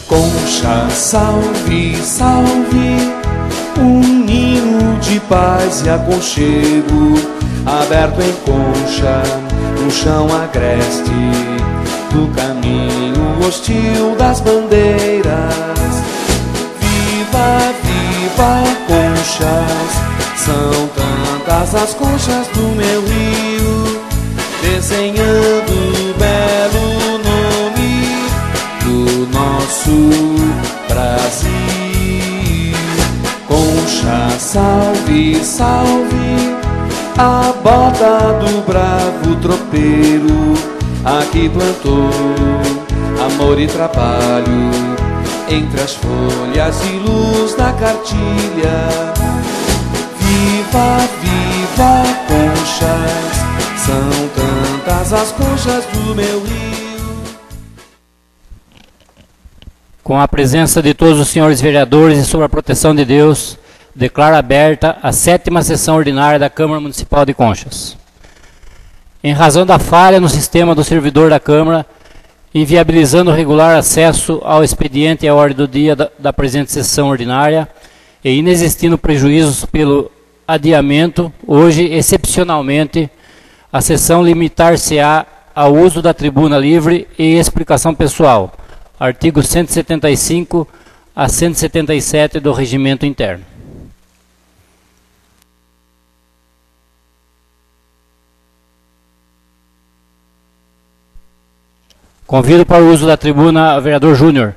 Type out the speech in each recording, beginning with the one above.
Concha, salve, salve, um ninho de paz e aconchego, aberto em Concha, no chão agreste do caminho hostil das bandeiras. Viva, viva, conchas, são tantas as conchas do meu rio, desenhando belo nome do nosso Brasil. Concha, salve, salve, a bota do bravo tropeiro, aqui plantou amor e trabalho entre as folhas e luz da cartilha. Viva, viva, conchas, são tantas as conchas do meu rio. Com a presença de todos os senhores vereadores e sob a proteção de Deus, declaro aberta a 7ª sessão ordinária da Câmara Municipal de Conchas. Em razão da falha no sistema do servidor da Câmara, inviabilizando o regular acesso ao expediente e à ordem do dia da presente sessão ordinária e inexistindo prejuízos pelo adiamento, hoje, excepcionalmente, a sessão limitar-se-á ao uso da tribuna livre e explicação pessoal, artigos 175 a 177 do Regimento Interno. Convido para o uso da tribuna o vereador Júnior.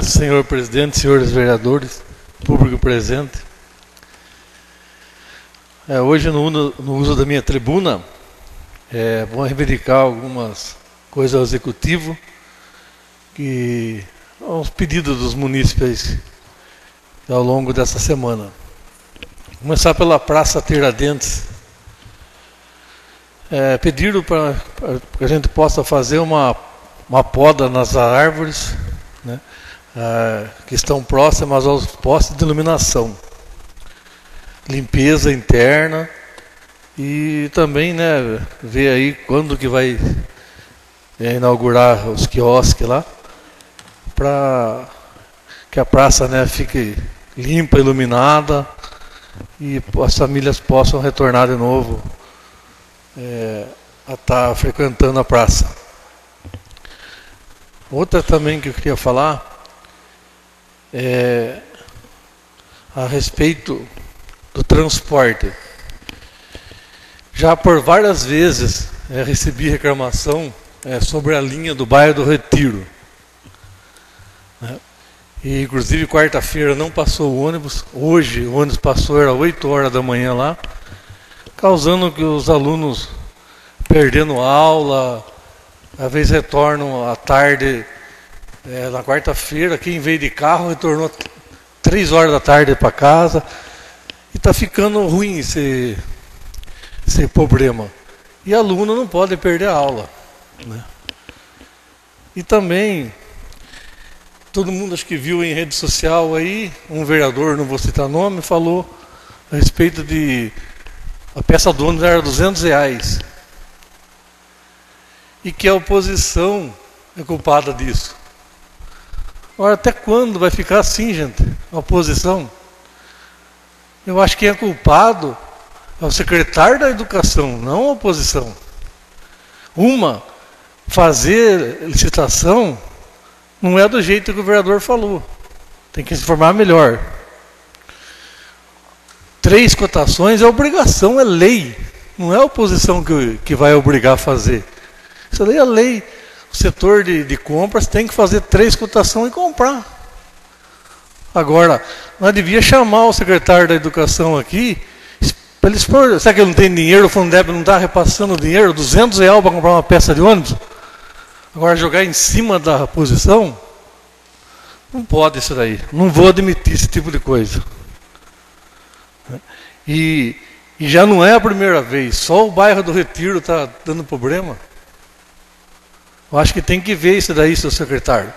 Senhor presidente, senhores vereadores, público presente, hoje no uso da minha tribuna, vou reivindicar algumas coisas ao executivo, que aos pedidos dos munícipes ao longo dessa semana. Vou começar pela Praça Tiradentes. Pediram para que a gente possa fazer uma poda nas árvores, né, que estão próximas aos postes de iluminação, limpeza interna e também, né, ver aí quando que vai inaugurar os quiosques lá, para que a praça, né, fique limpa, iluminada e as famílias possam retornar de novo a estar frequentando a praça. Outra também que eu queria falar a respeito do transporte. Já por várias vezes recebi reclamação sobre a linha do bairro do Retiro, né? E inclusive quarta-feira não passou o ônibus. Hoje o ônibus passou, era 8 horas da manhã lá, causando que os alunos perdendo aula, às vezes retornam à tarde, na quarta-feira, quem veio de carro retornou 3 horas da tarde para casa, e está ficando ruim esse problema. E aluno não pode perder a aula, né? E também, todo mundo acho que viu em rede social aí, um vereador, não vou citar nome, falou a respeito de a peça do ônibus era R$200. E que a oposição é culpada disso. Agora, até quando vai ficar assim, gente? A oposição? Eu acho que quem é culpado é o secretário da Educação, não a oposição. Fazer licitação não é do jeito que o vereador falou. Tem que se informar melhor. 3 cotações é obrigação, é lei. Não é a oposição que vai obrigar a fazer. Isso daí é lei. O setor de compras tem que fazer 3 cotações e comprar. Agora, nós devíamos chamar o secretário da Educação aqui, para ele expor. Será que ele não tem dinheiro, o Fundeb não está repassando dinheiro, R$200 para comprar uma peça de ônibus? Agora, jogar em cima da posição, não pode isso daí. Não vou admitir esse tipo de coisa. E já não é a primeira vez, só o bairro do Retiro está dando problema. Eu acho que tem que ver isso daí, seu secretário.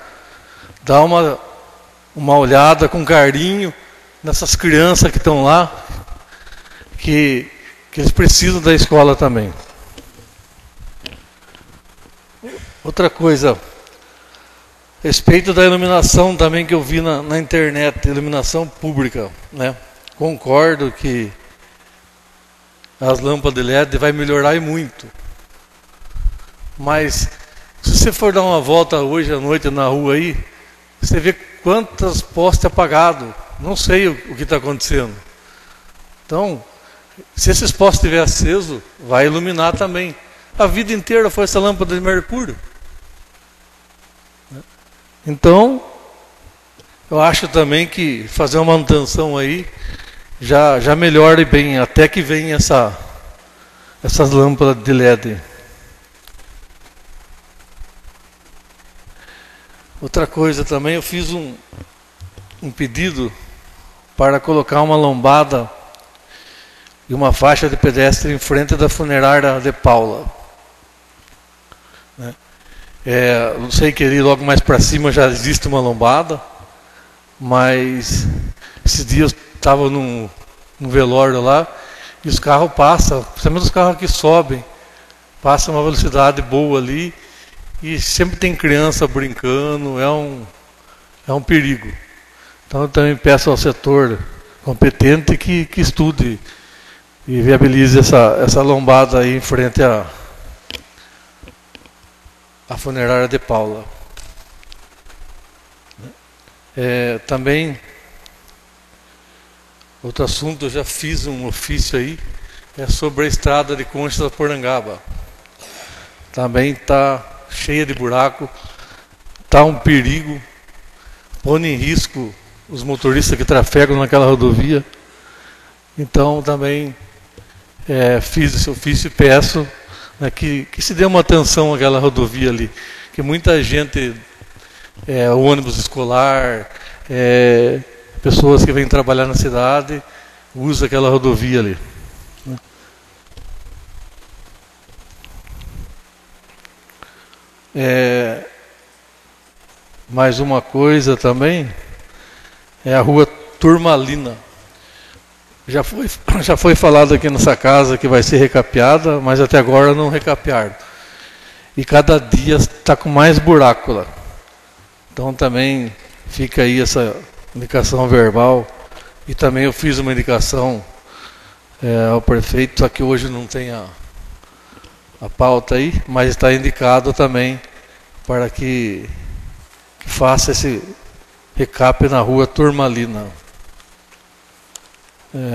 Dá uma olhada com carinho nessas crianças que estão lá, que eles precisam da escola também. Outra coisa, a respeito da iluminação também que eu vi na internet, iluminação pública, né? Concordo que as lâmpadas de LED vai melhorar e muito. Mas se você for dar uma volta hoje à noite na rua aí, você vê quantas postes apagados. Não sei o que está acontecendo. Então, se esses postes estiverem acesos, vai iluminar também. A vida inteira foi essa lâmpada de mercúrio. Então, eu acho também que fazer uma manutenção aí já melhora bem, até que venha essas lâmpadas de LED. Outra coisa também, eu fiz um pedido para colocar uma lombada e uma faixa de pedestre em frente da funerária de Paula. Né? Não sei que ali logo mais para cima já existe uma lombada, mas esses dias eu estava no velório lá e os carros passam, principalmente os carros que sobem, passam uma velocidade boa ali e sempre tem criança brincando, é um perigo. Então eu também peço ao setor competente que estude e viabilize essa lombada aí em frente à funerária de Paula. Também, outro assunto, eu já fiz um ofício aí, é sobre a estrada de Conchas a Porangaba. Também está cheia de buraco, está um perigo, põe em risco os motoristas que trafegam naquela rodovia. Então também fiz esse ofício e peço, né, que se dê uma atenção àquela rodovia ali, que muita gente, o ônibus escolar, pessoas que vêm trabalhar na cidade, usa aquela rodovia ali. Mais uma coisa também, é a rua Turmalina. Já foi falado aqui nessa casa que vai ser recapeada, mas até agora não recapearam. E cada dia está com mais buraco lá. Então também fica aí essa indicação verbal. E também eu fiz uma indicação ao prefeito, só que hoje não tem a pauta aí, mas está indicado também para que faça esse recape na rua Turmalina.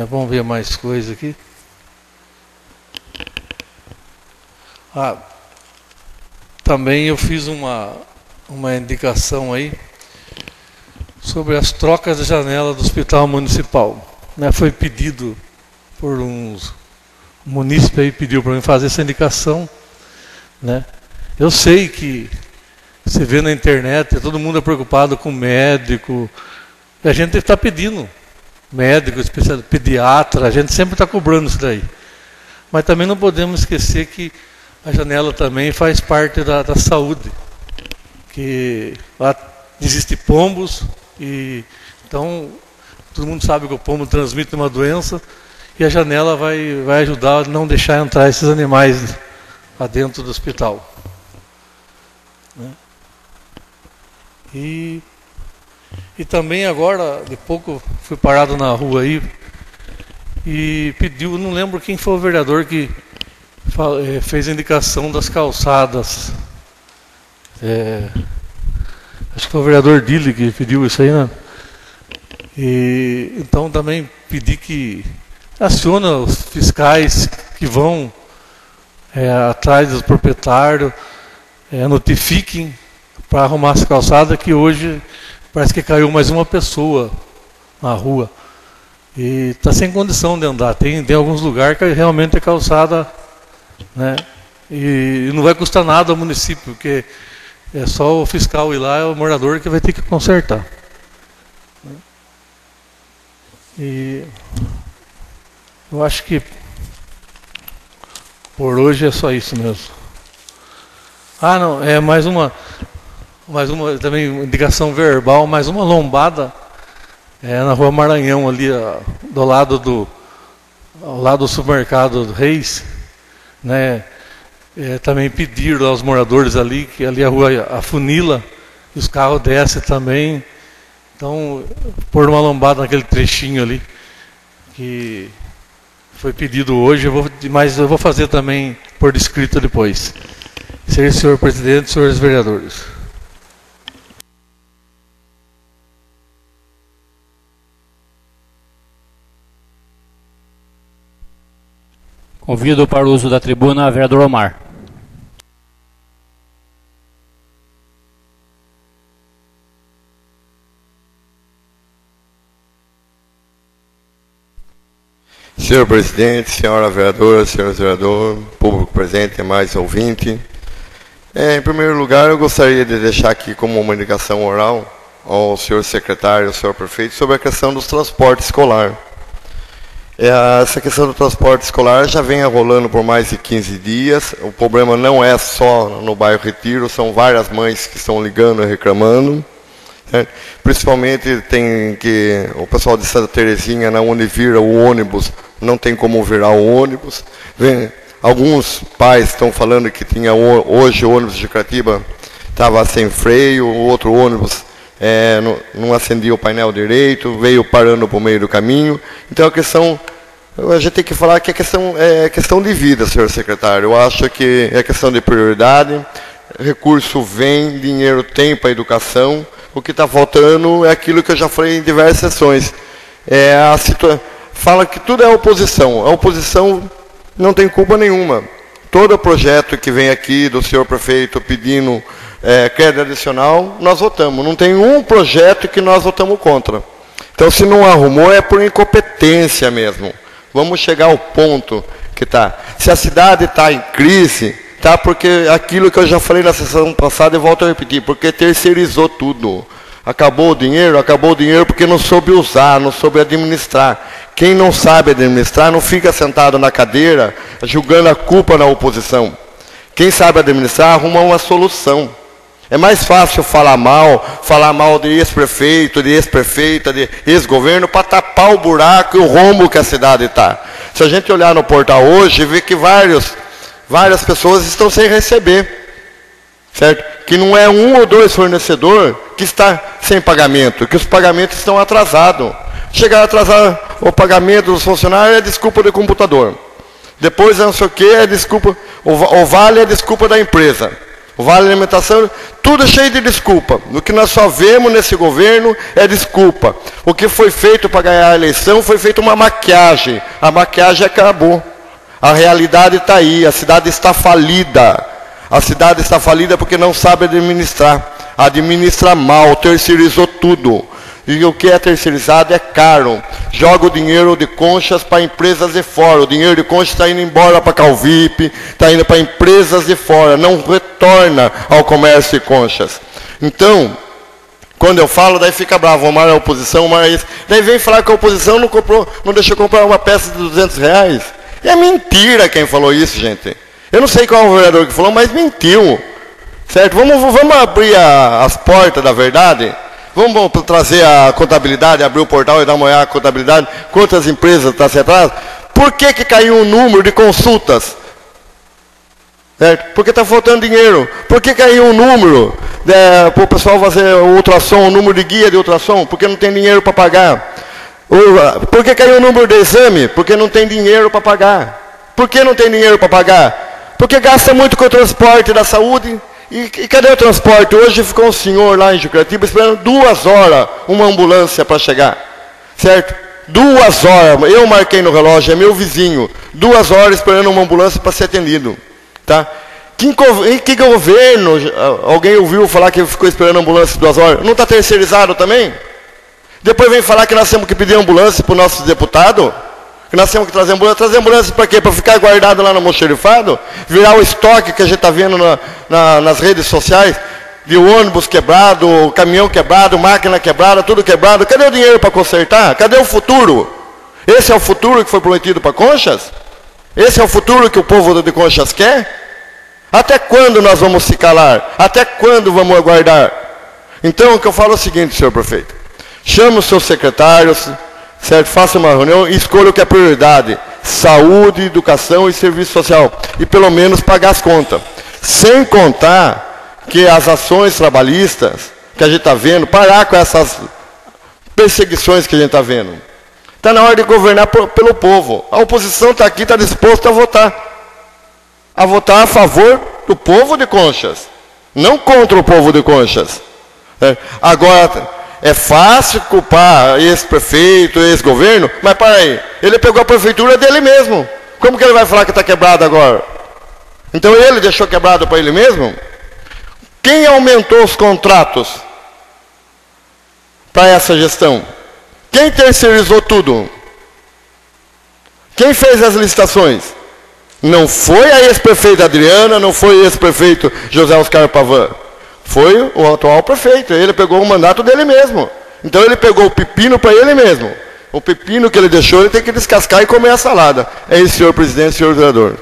Vamos ver mais coisa aqui. Também eu fiz uma indicação aí sobre as trocas de janela do Hospital Municipal. Foi pedido por uns munícipes aí, pediu para mim fazer essa indicação. Eu sei que você vê na internet, todo mundo é preocupado com médico, e a gente está pedindo. Médico, especialista, pediatra, a gente sempre está cobrando isso daí. Mas também não podemos esquecer que a janela também faz parte da saúde. Que lá existe pombos, e então todo mundo sabe que o pombo transmite uma doença, e a janela vai ajudar a não deixar entrar esses animais lá dentro do hospital. E também agora, de pouco, fui parado na rua aí e pediu, não lembro quem foi o vereador que fez a indicação das calçadas. Acho que foi o vereador Dili que pediu isso aí, né? E então também pedi que aciona os fiscais que vão atrás dos proprietários, notifiquem para arrumar essa calçada, que hoje parece que caiu mais uma pessoa na rua. E está sem condição de andar. Tem alguns lugares que realmente é calçada, né? E não vai custar nada ao município, porque é só o fiscal ir lá, é o morador que vai ter que consertar. E eu acho que por hoje é só isso mesmo. Ah, não, é mais uma também indicação verbal, mais uma lombada na Rua Maranhão, ali ao lado do supermercado do Reis, né? Também pediram aos moradores ali, que ali a rua afunila, e os carros descem também. Então, pôr uma lombada naquele trechinho ali, que foi pedido hoje, mas eu vou fazer também por escrito depois. Senhor presidente, senhores vereadores. Convido para o uso da tribuna a vereador Omar. Senhor presidente, senhora vereadora, senhores vereadores, público presente e mais ouvinte. Em primeiro lugar, eu gostaria de deixar aqui como uma indicação oral ao senhor secretário, ao senhor prefeito, sobre a questão dos transportes escolar. Essa questão do transporte escolar já vem rolando por mais de 15 dias. O problema não é só no bairro Retiro, são várias mães que estão ligando e reclamando. Principalmente tem que o pessoal de Santa Terezinha, na onde vira o ônibus, não tem como virar o ônibus. Alguns pais estão falando que tinha hoje o ônibus de Jucatiba estava sem freio, o outro ônibus não acendia o painel direito, veio parando para o meio do caminho. Então a gente tem que falar que é questão de vida, senhor secretário. Eu acho que é questão de prioridade. Recurso vem, dinheiro tem para a educação. O que está faltando é aquilo que eu já falei em diversas sessões. Fala que tudo é oposição. A oposição não tem culpa nenhuma. Todo projeto que vem aqui do senhor prefeito pedindo crédito adicional, nós votamos. Não tem um projeto que nós votamos contra. Então, se não arrumou, é por incompetência mesmo. Vamos chegar ao ponto que está. Se a cidade está em crise, tá, porque aquilo que eu já falei na sessão passada e volto a repetir, porque terceirizou tudo. Acabou o dinheiro porque não soube usar, não soube administrar. Quem não sabe administrar não fica sentado na cadeira julgando a culpa na oposição. Quem sabe administrar arruma uma solução. É mais fácil falar mal de ex-prefeito, de ex-prefeita, de ex-governo, para tapar o buraco e o rombo que a cidade está. Se a gente olhar no portal hoje, vê que várias pessoas estão sem receber, certo? Que não é um ou dois fornecedores que está sem pagamento, que os pagamentos estão atrasados. Chegar a atrasar o pagamento dos funcionários é desculpa do computador. Depois não sei o que, é desculpa, o vale é desculpa da empresa. O vale de alimentação, tudo é cheio de desculpa. O que nós só vemos nesse governo é desculpa. O que foi feito para ganhar a eleição foi feito uma maquiagem. A maquiagem acabou. A realidade está aí, a cidade está falida. A cidade está falida porque não sabe administrar. Administra mal, terceirizou tudo. E o que é terceirizado é caro. Joga o dinheiro de Conchas para empresas de fora. O dinheiro de Conchas está indo embora para Calvip, está indo para empresas de fora. Não retorna ao comércio de Conchas. Então, quando eu falo, daí fica bravo. O Omar é a oposição, o Omar é isso. Daí vem falar que a oposição não deixou comprar uma peça de R$200. É mentira quem falou isso, gente. Eu não sei qual é o vereador que falou, mas mentiu. Certo? Vamos abrir as portas da verdade? Vamos trazer a contabilidade, abrir o portal e dar uma olhada na contabilidade. Quantas empresas estão separadas? Por que caiu o número de consultas? Certo? Porque está faltando dinheiro. Por que caiu o número para o pessoal fazer o ultrassom, o número de guia de ultrassom? Porque não tem dinheiro para pagar. Por que caiu o número de exame? Porque não tem dinheiro para pagar. Por que não tem dinheiro para pagar? Porque gasta muito com o transporte da saúde. E cadê o transporte? Hoje ficou um senhor lá em Jucatiba esperando 2 horas uma ambulância para chegar. Certo? 2 horas. Eu marquei no relógio, é meu vizinho. 2 horas esperando uma ambulância para ser atendido. Tá? Em que governo alguém ouviu falar que ficou esperando ambulância 2 horas? Não está terceirizado também? Depois vem falar que nós temos que pedir ambulância para o nosso deputado? Que nós temos que trazer ambulância. Trazer ambulância para quê? Para ficar guardado lá no almoxerifado? Virar o estoque que a gente está vendo nas redes sociais, de ônibus quebrado, caminhão quebrado, máquina quebrada, tudo quebrado. Cadê o dinheiro para consertar? Cadê o futuro? Esse é o futuro que foi prometido para Conchas? Esse é o futuro que o povo de Conchas quer? Até quando nós vamos se calar? Até quando vamos aguardar? Então, o que eu falo é o seguinte, senhor prefeito. Chame os seus secretários, certo? Faça uma reunião e escolha o que é prioridade. Saúde, educação e serviço social. E pelo menos pagar as contas. Sem contar que as ações trabalhistas que a gente está vendo, parar com essas perseguições que a gente está vendo. Está na hora de governar pelo povo. A oposição está aqui, está disposta a votar. A votar a favor do povo de Conchas. Não contra o povo de Conchas. Agora, é fácil culpar ex-prefeito, ex-governo, mas para aí, ele pegou a prefeitura dele mesmo. Como que ele vai falar que está quebrado agora? Então ele deixou quebrado para ele mesmo? Quem aumentou os contratos para essa gestão? Quem terceirizou tudo? Quem fez as licitações? Não foi a ex-prefeita Adriana, não foi o ex-prefeito José Oscar Pavan. Foi o atual prefeito. Ele pegou o mandato dele mesmo. Então ele pegou o pepino para ele mesmo. O pepino que ele deixou, ele tem que descascar e comer a salada. É isso, senhor presidente, senhor vereador.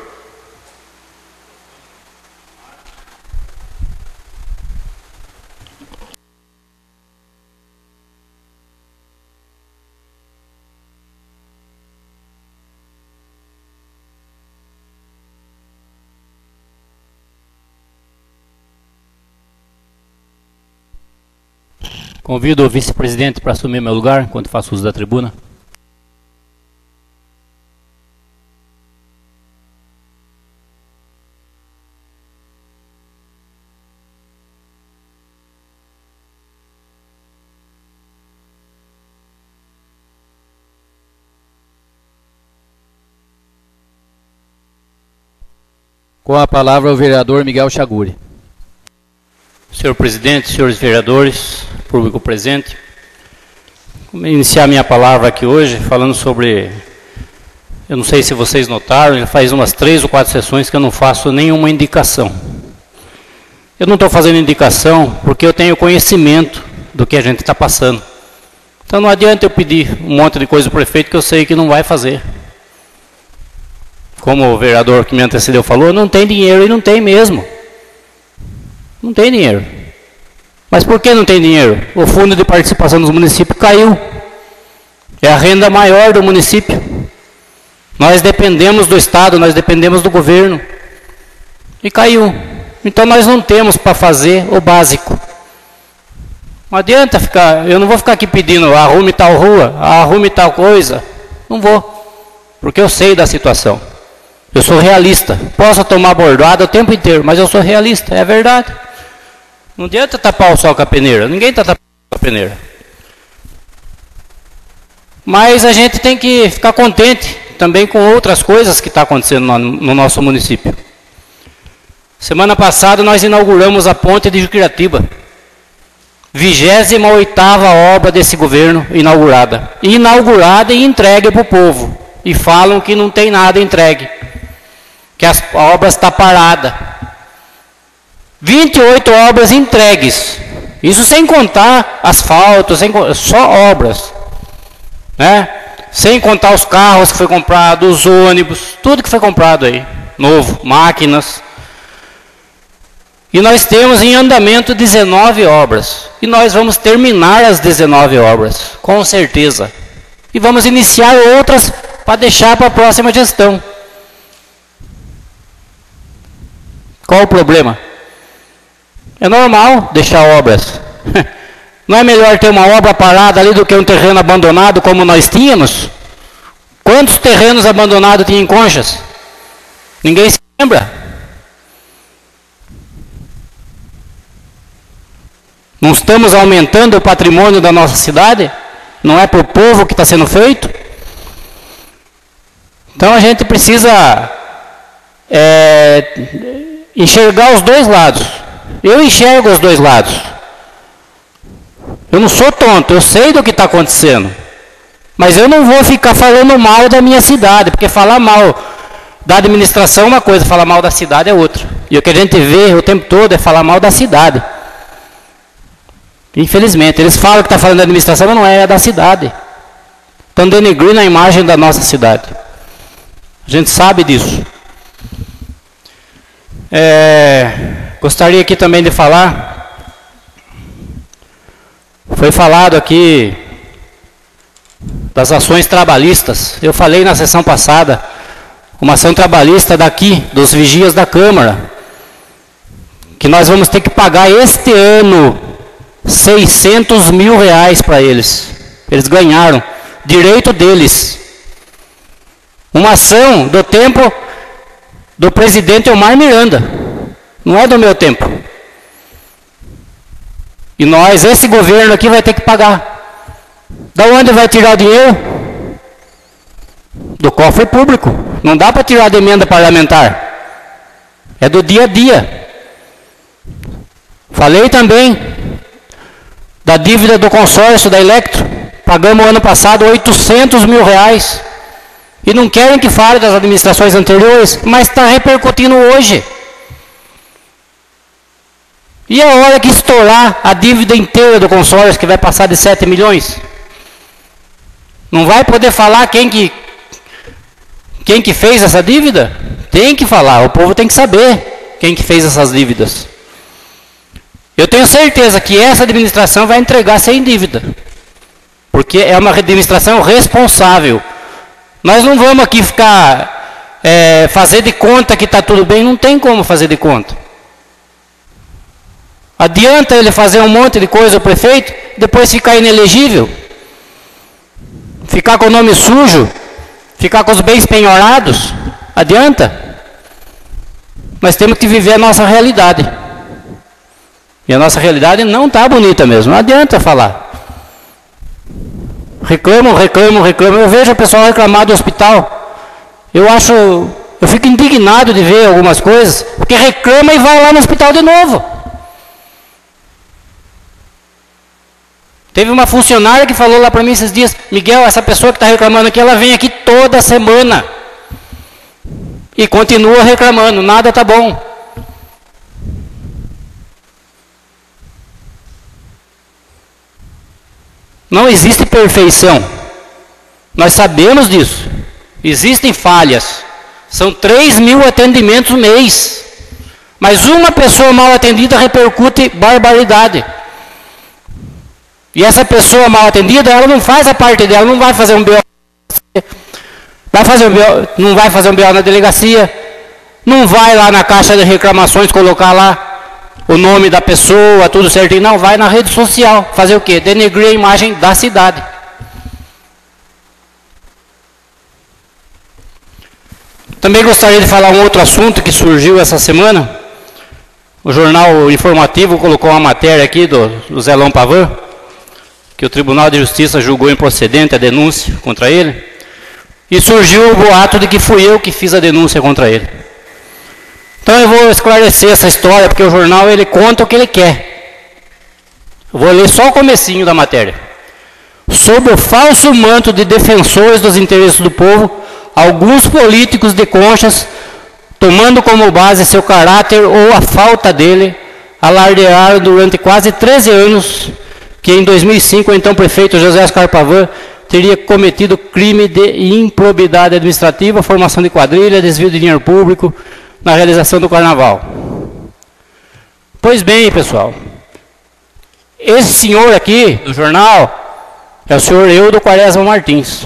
Convido o vice-presidente para assumir meu lugar, enquanto faço uso da tribuna. Com a palavra o vereador Miguel Chaguri. Senhor presidente, senhores vereadores, público presente, vou iniciar minha palavra aqui hoje falando sobre, eu não sei se vocês notaram, já faz umas 3 ou 4 sessões que eu não faço nenhuma indicação. Eu não estou fazendo indicação porque eu tenho conhecimento do que a gente está passando. Então não adianta eu pedir um monte de coisa ao prefeito que eu sei que não vai fazer. Como o vereador que me antecedeu falou, não tem dinheiro e não tem mesmo. Não tem dinheiro. Mas por que não tem dinheiro? O fundo de participação dos municípios caiu. É a renda maior do município. Nós dependemos do Estado, nós dependemos do governo. E caiu. Então nós não temos para fazer o básico. Não adianta ficar, eu não vou ficar aqui pedindo arrume tal rua, arrume tal coisa. Não vou. Porque eu sei da situação. Eu sou realista. Posso tomar bordada o tempo inteiro, mas eu sou realista, é verdade. Não adianta tapar o sol com a peneira. Ninguém está tapando a peneira. Mas a gente tem que ficar contente também com outras coisas que estão acontecendo no nosso município. Semana passada nós inauguramos a ponte de Juquiratiba. 28ª obra desse governo inaugurada. Inaugurada e entregue para o povo. E falam que não tem nada entregue. Que as obras estão paradas. 28 obras entregues. Isso sem contar asfalto, só obras. Né? Sem contar os carros que foi comprado, os ônibus, tudo que foi comprado aí. Novo, máquinas. E nós temos em andamento 19 obras. E nós vamos terminar as 19 obras, com certeza. E vamos iniciar outras para deixar para a próxima gestão. Qual o problema? É normal deixar obras. Não é melhor ter uma obra parada ali do que um terreno abandonado como nós tínhamos? Quantos terrenos abandonados tinha em Conchas? Ninguém se lembra. Não estamos aumentando o patrimônio da nossa cidade? Não é para o povo que está sendo feito? Então a gente precisa enxergar os dois lados. Eu enxergo os dois lados. Eu não sou tonto, eu sei do que está acontecendo. Mas eu não vou ficar falando mal da minha cidade, porque falar mal da administração é uma coisa, falar mal da cidade é outra. E o que a gente vê o tempo todo é falar mal da cidade. Infelizmente, eles falam que está falando da administração, mas não é, é da cidade. Estão denegrindo a imagem da nossa cidade. A gente sabe disso. Gostaria aqui também de falar, foi falado aqui das ações trabalhistas. Eu falei na sessão passada, uma ação trabalhista daqui, dos vigias da Câmara, que nós vamos ter que pagar este ano 600 mil reais para eles. Eles ganharam, direito deles. Uma ação do tempo do presidente Elmar Miranda, não é do meu tempo. E nós, esse governo aqui vai ter que pagar. Da onde vai tirar o dinheiro? Do cofre público. Não dá para tirar de emenda parlamentar. É do dia a dia. Falei também da dívida do consórcio da Electro. Pagamos ano passado 800 mil reais. E não querem que fale das administrações anteriores, mas está repercutindo hoje. E a hora que estourar a dívida inteira do consórcio, que vai passar de 7 milhões? Não vai poder falar quem que fez essa dívida? Tem que falar, o povo tem que saber quem que fez essas dívidas. Eu tenho certeza que essa administração vai entregar sem dívida, porque é uma administração responsável. Nós não vamos aqui ficar fazer de conta que está tudo bem, não tem como fazer de conta. Adianta ele fazer um monte de coisa, o prefeito, depois ficar inelegível, ficar com o nome sujo, ficar com os bens penhorados? Adianta? Nós temos que viver a nossa realidade. E a nossa realidade não está bonita mesmo, não adianta falar. Reclamam. Eu vejo o pessoal reclamar do hospital. Eu fico indignado de ver algumas coisas, porque reclama e vai lá no hospital de novo. Teve uma funcionária que falou lá para mim esses dias: Miguel, essa pessoa que está reclamando aqui, ela vem aqui toda semana. E continua reclamando, nada está bom. Não existe perfeição. Nós sabemos disso. Existem falhas. São 3 mil atendimentos mês. Mas uma pessoa mal atendida repercute barbaridade. E essa pessoa mal atendida, ela não faz a parte dela, não vai fazer um BO. Não vai fazer um BO na delegacia. Não vai lá na caixa de reclamações colocar lá o nome da pessoa, tudo certinho. Não, vai na rede social. Fazer o quê? Denegrir a imagem da cidade. Também gostaria de falar um outro assunto que surgiu essa semana. O jornal informativo colocou uma matéria aqui do Zelão Pavan, que o Tribunal de Justiça julgou improcedente a denúncia contra ele. E surgiu o boato de que fui eu que fiz a denúncia contra ele. Então eu vou esclarecer essa história, porque o jornal ele conta o que ele quer. Eu vou ler só o comecinho da matéria. Sob o falso manto de defensores dos interesses do povo, alguns políticos de Conchas, tomando como base seu caráter ou a falta dele, alardearam durante quase 13 anos que em 2005 o então prefeito José Oscar Pavan teria cometido crime de improbidade administrativa, formação de quadrilha, desvio de dinheiro público na realização do carnaval. Pois bem, pessoal, esse senhor aqui do jornal é o senhor Eudo Quaresma Martins.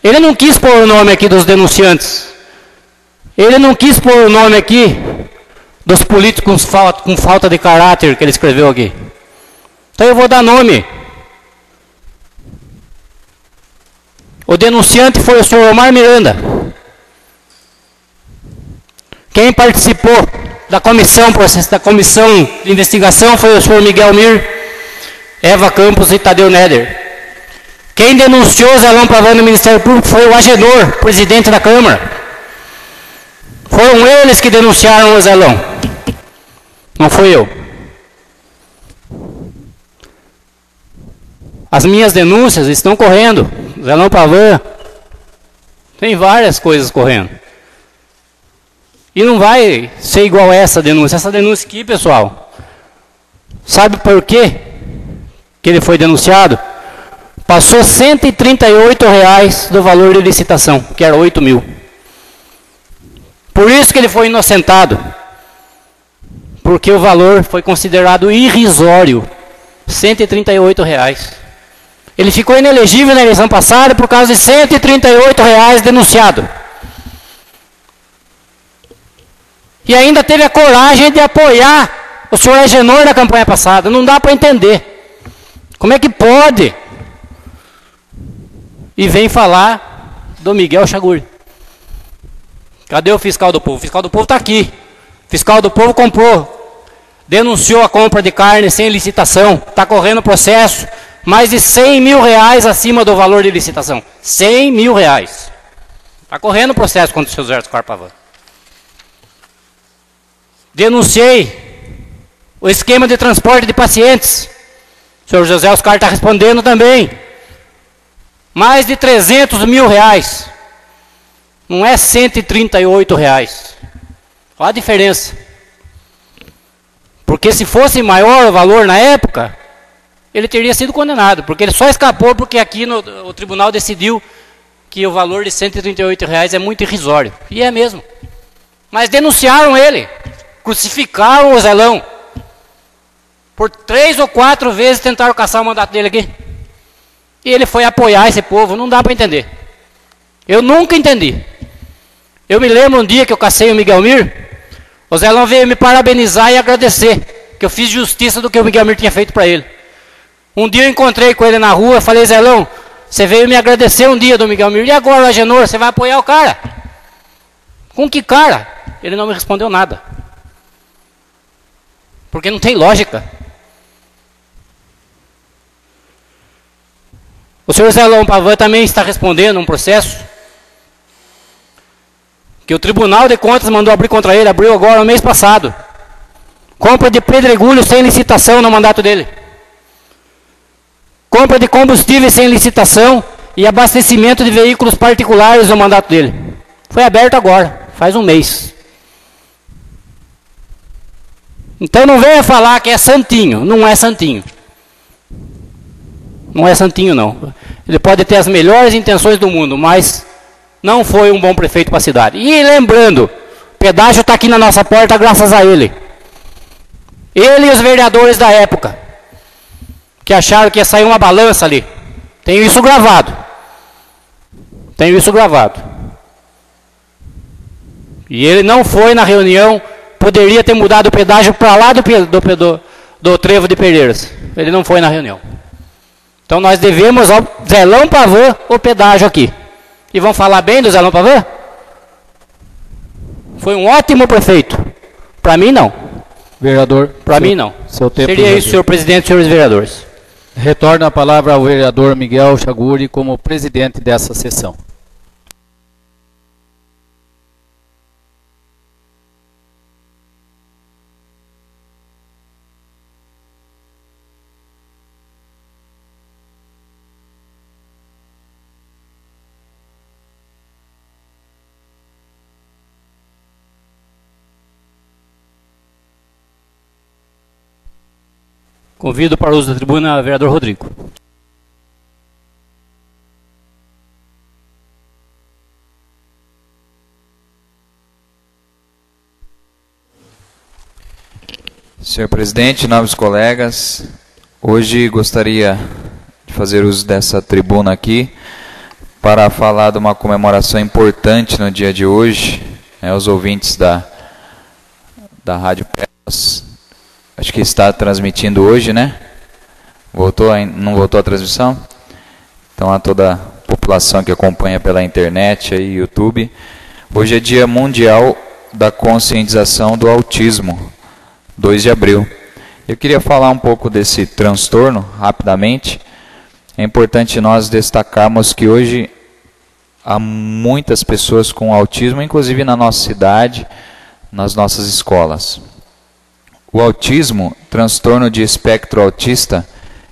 Ele não quis pôr o nome aqui dos denunciantes. Ele não quis pôr o nome aqui dos políticos com falta de caráter que ele escreveu aqui. Então eu vou dar nome. O denunciante foi o senhor Elmar Miranda. Quem participou da comissão de investigação foi o senhor Miguel Mir, Eva Campos e Tadeu Neder. Quem denunciou Zelão Pavan no Ministério Público foi o Agenor, presidente da Câmara. Foram eles que denunciaram o Zelão. Não fui eu. As minhas denúncias estão correndo. Zelão Pavan tem várias coisas correndo. E não vai ser igual essa denúncia. Essa denúncia aqui, pessoal, sabe por quê que ele foi denunciado? Passou R$ 138 do valor de licitação, que era 8 mil. Por isso que ele foi inocentado. Porque o valor foi considerado irrisório. R$ 138. Ele ficou inelegível na eleição passada por causa de R$ 138 denunciado. E ainda teve a coragem de apoiar o senhor Agenor na campanha passada. Não dá para entender. Como é que pode? E vem falar do Miguel Chaguri. Cadê o fiscal do povo? O fiscal do povo está aqui. O fiscal do povo comprou, denunciou a compra de carne sem licitação. Está correndo processo. Mais de R$100 mil acima do valor de licitação. R$100 mil. Está correndo processo contra o seu Zé Oscar Pavan. Denunciei o esquema de transporte de pacientes. O senhor José Oscar está respondendo também. Mais de R$300 mil. Não é R$ 138. Olha a diferença. Porque se fosse maior o valor na época, ele teria sido condenado. Porque ele só escapou porque aqui o tribunal decidiu que o valor de R$ 138 é muito irrisório. E é mesmo. Mas denunciaram ele. Crucificaram o Zelão. Por 3 ou 4 vezes tentaram caçar o mandato dele aqui. E ele foi apoiar esse povo. Não dá para entender. Eu nunca entendi. Eu me lembro um dia que eu cacei o Miguel Mir. O Zelão veio me parabenizar e agradecer. Que eu fiz justiça do que o Miguel Mir tinha feito para ele. Um dia eu encontrei com ele na rua. Falei, Zelão, você veio me agradecer um dia do Miguel Mir. E agora, Agenor, você vai apoiar o cara? Com que cara? Ele não me respondeu nada. Porque não tem lógica. O senhor Zelão Pavan também está respondendo um processo que o Tribunal de Contas mandou abrir contra ele, abriu agora no mês passado. Compra de pedregulho sem licitação no mandato dele. Compra de combustível sem licitação e abastecimento de veículos particulares no mandato dele. Foi aberto agora, faz um mês. Então não venha falar que é santinho, não é santinho. Não é santinho não. Ele pode ter as melhores intenções do mundo, mas não foi um bom prefeito para a cidade. E lembrando, o pedágio está aqui na nossa porta graças a ele. Ele e os vereadores da época, que acharam que ia sair uma balança ali. Tenho isso gravado. Tenho isso gravado. E ele não foi na reunião, poderia ter mudado o pedágio para lá do trevo de Pereiras. Ele não foi na reunião. Então nós devemos ao Zelão Pavan o pedágio aqui. E vão falar bem do Zelão Pavan? Foi um ótimo prefeito. Para mim não. Vereador. Para mim não. Seu tempo. Seria isso, senhor presidente e senhores vereadores. Retorno a palavra ao vereador Miguel Chaguri como presidente dessa sessão. Convido para o uso da tribuna o vereador Rodrigo. Senhor presidente, nobres colegas, hoje gostaria de fazer uso dessa tribuna aqui para falar de uma comemoração importante no dia de hoje. Os ouvintes da Rádio Pérolas, acho que está transmitindo hoje, né? Não voltou a transmissão? Então, a toda a população que acompanha pela internet e YouTube. Hoje é Dia Mundial da Conscientização do Autismo, 2 de abril. Eu queria falar um pouco desse transtorno, rapidamente. É importante nós destacarmos que hoje há muitas pessoas com autismo, inclusive na nossa cidade, nas nossas escolas. O autismo, transtorno de espectro autista,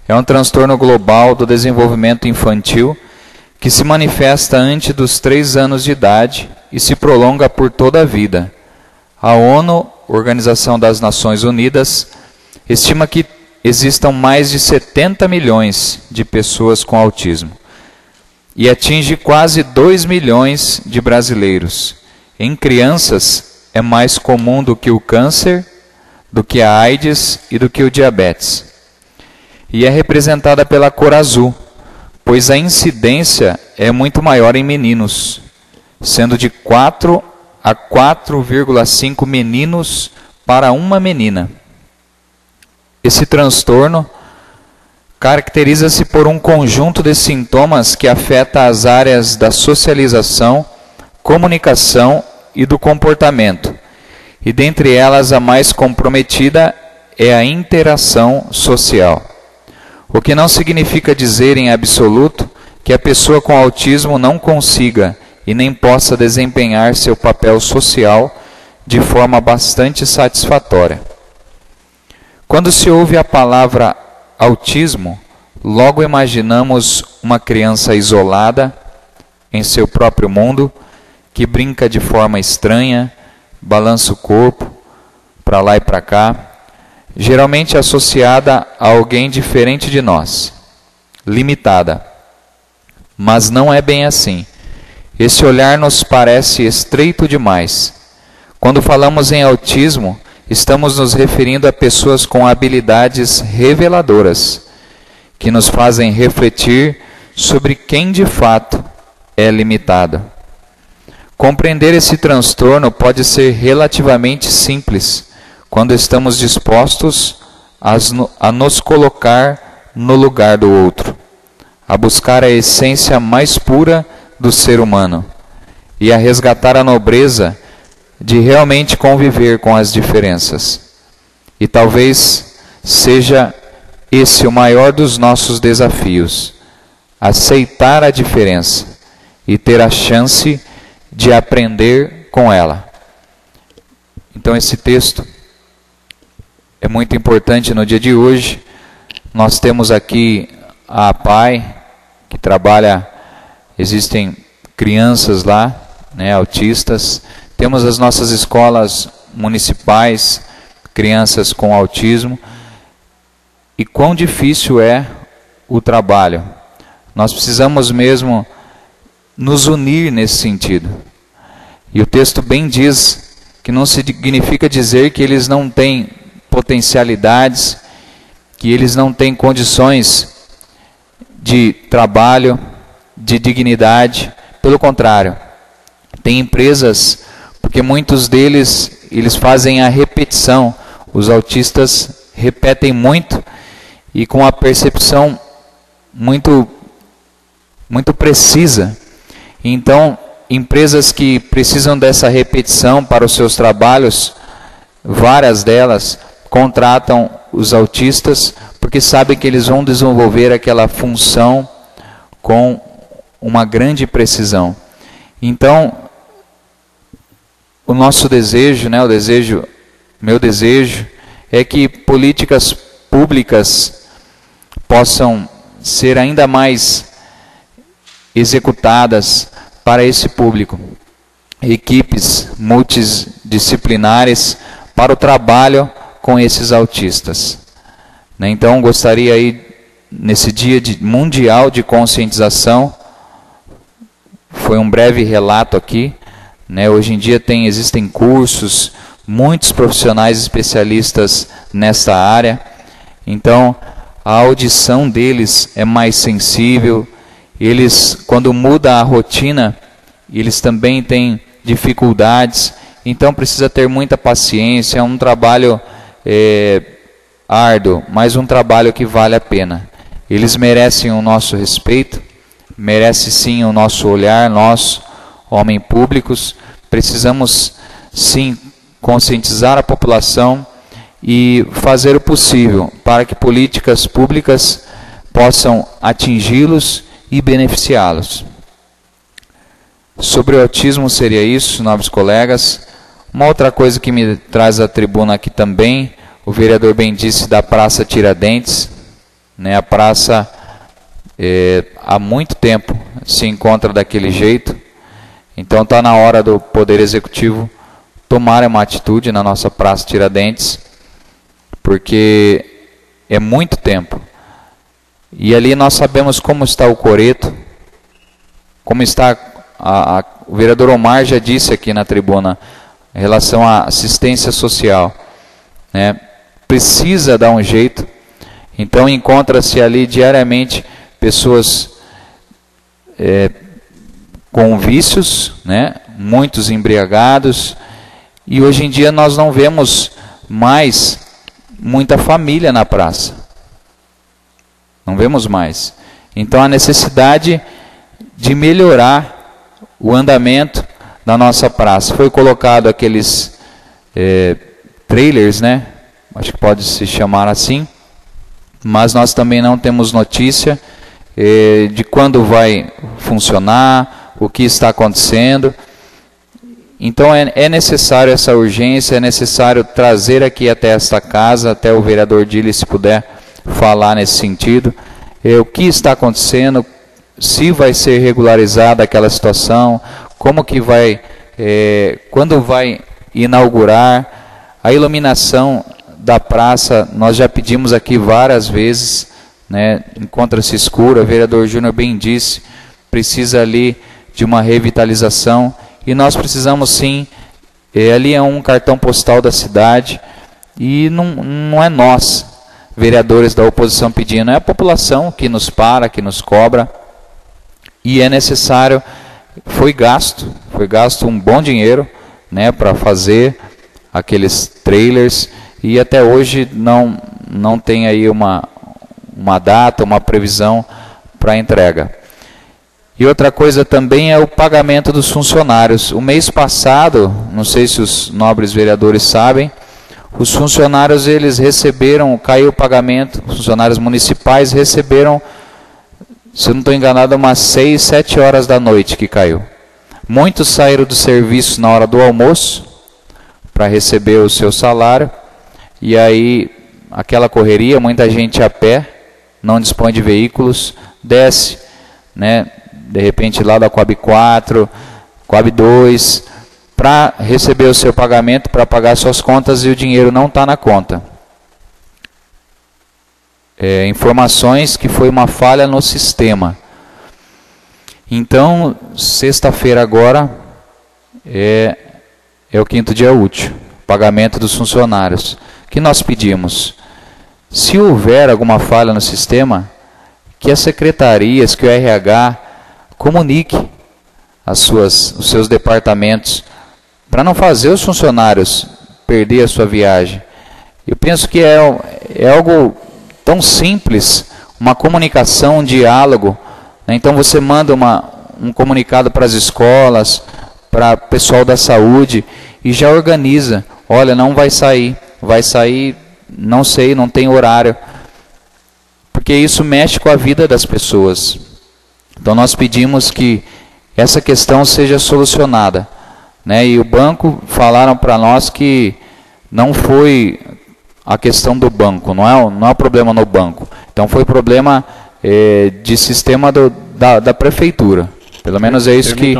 é um transtorno global do desenvolvimento infantil que se manifesta antes dos 3 anos de idade e se prolonga por toda a vida. A ONU, Organização das Nações Unidas, estima que existam mais de 70 milhões de pessoas com autismo e atinge quase 2 milhões de brasileiros, em crianças é mais comum do que o câncer, do que a AIDS e do que o diabetes. E é representada pela cor azul, pois a incidência é muito maior em meninos, sendo de 4 a 4,5 meninos para uma menina. Esse transtorno caracteriza-se por um conjunto de sintomas que afeta as áreas da socialização, comunicação e do comportamento, e dentre elas a mais comprometida é a interação social. O que não significa dizer em absoluto que a pessoa com autismo não consiga e nem possa desempenhar seu papel social de forma bastante satisfatória. Quando se ouve a palavra autismo, logo imaginamos uma criança isolada em seu próprio mundo, que brinca de forma estranha, balança o corpo para lá e para cá, geralmente associada a alguém diferente de nós, limitada. Mas não é bem assim. Esse olhar nos parece estreito demais. Quando falamos em autismo, estamos nos referindo a pessoas com habilidades reveladoras, que nos fazem refletir sobre quem de fato é limitado. Compreender esse transtorno pode ser relativamente simples, quando estamos dispostos a nos colocar no lugar do outro, a buscar a essência mais pura do ser humano e a resgatar a nobreza de realmente conviver com as diferenças. E talvez seja esse o maior dos nossos desafios, aceitar a diferença e ter a chance de aprender com ela. Então esse texto é muito importante no dia de hoje. Nós temos aqui a APAI, que trabalha, existem crianças lá, né, autistas. Temos as nossas escolas municipais, crianças com autismo. E quão difícil é o trabalho. Nós precisamos mesmo nos unir nesse sentido. E o texto bem diz que não significa dizer que eles não têm potencialidades, que eles não têm condições de trabalho, de dignidade. Pelo contrário, tem empresas, porque muitos deles, eles fazem a repetição. Os autistas repetem muito e com a percepção muito precisa. Então, empresas que precisam dessa repetição para os seus trabalhos, várias delas contratam os autistas porque sabem que eles vão desenvolver aquela função com uma grande precisão. Então, o nosso desejo, né, meu desejo é que políticas públicas possam ser ainda mais executadas para esse público. Equipes multidisciplinares para o trabalho com esses autistas. Então, gostaria aí, nesse dia mundial de conscientização, foi um breve relato aqui, né? Hoje em dia existem cursos, muitos profissionais especialistas nesta área. Então, a audição deles é mais sensível. Eles, quando muda a rotina, eles também têm dificuldades. Então, precisa ter muita paciência. É um trabalho árduo, mas um trabalho que vale a pena. Eles merecem o nosso respeito, merecem sim o nosso olhar, nós, homens públicos, precisamos sim conscientizar a população e fazer o possível para que políticas públicas possam atingi-los e beneficiá-los. Sobre o autismo seria isso, nobres colegas. Uma outra coisa que me traz à tribuna aqui também, o vereador bem disse da Praça Tiradentes, né? A praça há muito tempo se encontra daquele jeito, então está na hora do Poder Executivo tomar uma atitude na nossa Praça Tiradentes, porque é muito tempo. E ali nós sabemos como está o coreto, como está o vereador Omar já disse aqui na tribuna, em relação à assistência social, né? Precisa dar um jeito. Então encontra-se ali diariamente pessoas com vícios, né? Muitos embriagados, e hoje em dia nós não vemos mais muita família na praça. Não vemos mais. Então a necessidade de melhorar o andamento da nossa praça. Foi colocado aqueles trailers, né? Acho que pode se chamar assim, mas nós também não temos notícia de quando vai funcionar, o que está acontecendo. Então é necessário essa urgência, é necessário trazer aqui até esta casa, até o vereador Dili, se puder falar nesse sentido, o que está acontecendo, se vai ser regularizada aquela situação, como que vai, quando vai inaugurar, a iluminação da praça. Nós já pedimos aqui várias vezes, né? Encontra-se escura, o vereador Júnior bem disse, precisa ali de uma revitalização, e nós precisamos sim, ali é um cartão postal da cidade, e não é nós, vereadores da oposição pedindo, é a população que nos para, que nos cobra, e é necessário, foi gasto um bom dinheiro, né, para fazer aqueles trailers, e até hoje não tem aí uma data, uma previsão para entrega. E outra coisa também é o pagamento dos funcionários. O mês passado, não sei se os nobres vereadores sabem, os funcionários eles receberam, caiu o pagamento, os funcionários municipais receberam, se eu não estou enganado, umas 6, 7 horas da noite que caiu. Muitos saíram do serviço na hora do almoço para receber o seu salário, e aí aquela correria, muita gente a pé, não dispõe de veículos, desce, né, de repente lá da Coab 4, Coab 2, para receber o seu pagamento, para pagar suas contas, e o dinheiro não está na conta. Informações que foi uma falha no sistema. Então, sexta-feira agora é o 5º dia útil, pagamento dos funcionários. O que nós pedimos? Se houver alguma falha no sistema, que as secretarias, que o RH comunique os seus departamentos, para não fazer os funcionários perder a sua viagem. Eu penso que é algo tão simples, uma comunicação, um diálogo, né? Então você manda um comunicado para as escolas, para o pessoal da saúde, e já organiza. Olha, não vai sair, não sei, não tem horário, porque isso mexe com a vida das pessoas. Então nós pedimos que essa questão seja solucionada, né? E o banco, falaram para nós que não foi a questão do banco, não é o problema no banco. Então foi problema de sistema da prefeitura. Pelo menos é isso que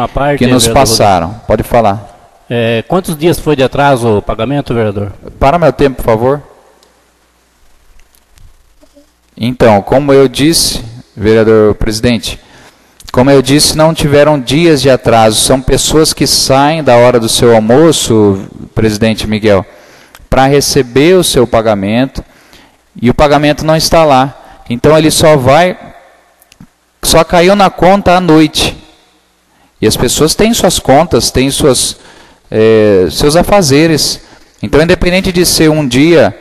nos passaram. Pode falar. Quantos dias foi de atraso o pagamento, vereador? Para meu tempo, por favor. Então, como eu disse, vereador presidente, como eu disse, não tiveram dias de atraso. São pessoas que saem da hora do seu almoço, presidente Miguel, para receber o seu pagamento, e o pagamento não está lá. Então ele só caiu na conta à noite. E as pessoas têm suas contas, têm seus afazeres. Então, independente de ser um dia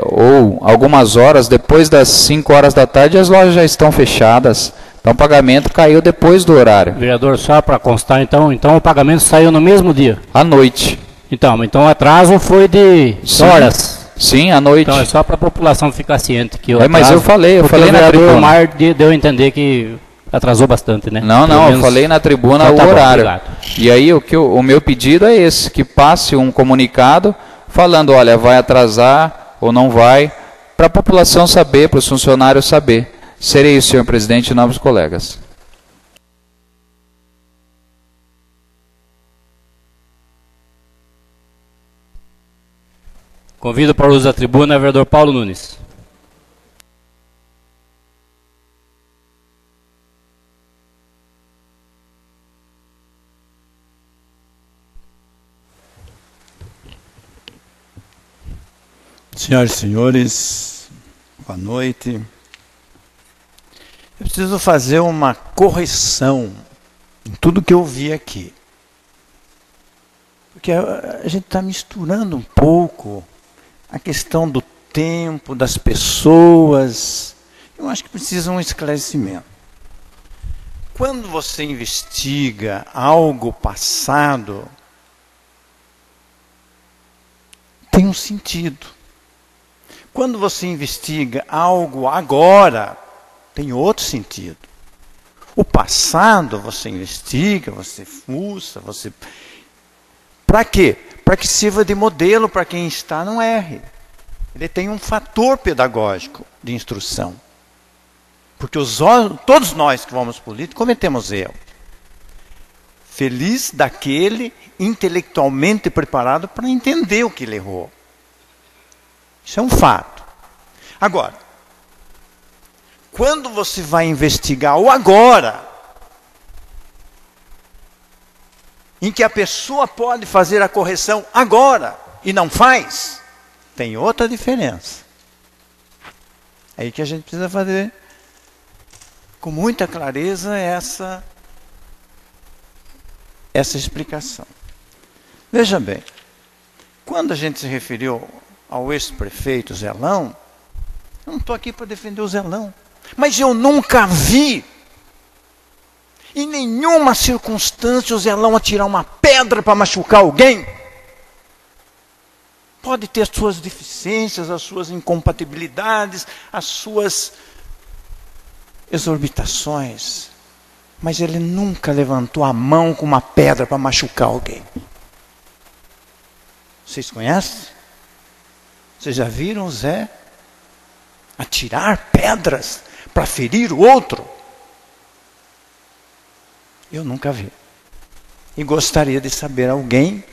ou algumas horas, depois das 5 horas da tarde, as lojas já estão fechadas. Então o pagamento caiu depois do horário. Vereador, só para constar, então o pagamento saiu no mesmo dia? À noite. Então o atraso foi de horas? Sim, à noite. Então é só para a população ficar ciente que o atraso, mas eu falei na tribuna. O vereador Omar deu a entender que atrasou bastante, né? Não, eu falei na tribuna o horário. Bom, e aí o meu pedido é esse, que passe um comunicado falando, olha, vai atrasar ou não vai, para a população saber, para os funcionários saber. Serei isso, senhor presidente e novos colegas. Convido para o uso da tribuna o vereador Paulo Nunes. Senhoras e senhores, boa noite. Eu preciso fazer uma correção em tudo que eu vi aqui. Porque a gente está misturando um pouco a questão do tempo, das pessoas. Eu acho que precisa um esclarecimento. Quando você investiga algo passado, tem um sentido. Quando você investiga algo agora, tem outro sentido. O passado você investiga, você fuça, você... Para quê? Para que sirva de modelo para quem está não erre. Ele tem um fator pedagógico de instrução. Porque todos nós que vamos política cometemos erro. Feliz daquele intelectualmente preparado para entender o que ele errou. Isso é um fato. Agora, quando você vai investigar o agora, em que a pessoa pode fazer a correção agora e não faz, tem outra diferença. É aí que a gente precisa fazer com muita clareza essa explicação. Veja bem, quando a gente se referiu ao ex-prefeito Zelão, eu não estou aqui para defender o Zelão, mas eu nunca vi, em nenhuma circunstância, o Zelão atirar uma pedra para machucar alguém. Pode ter as suas deficiências, as suas incompatibilidades, as suas exorbitações, mas ele nunca levantou a mão com uma pedra para machucar alguém. Vocês conhecem? Vocês já viram o Zé atirar pedras para ferir o outro? Eu nunca vi. E gostaria de saber alguém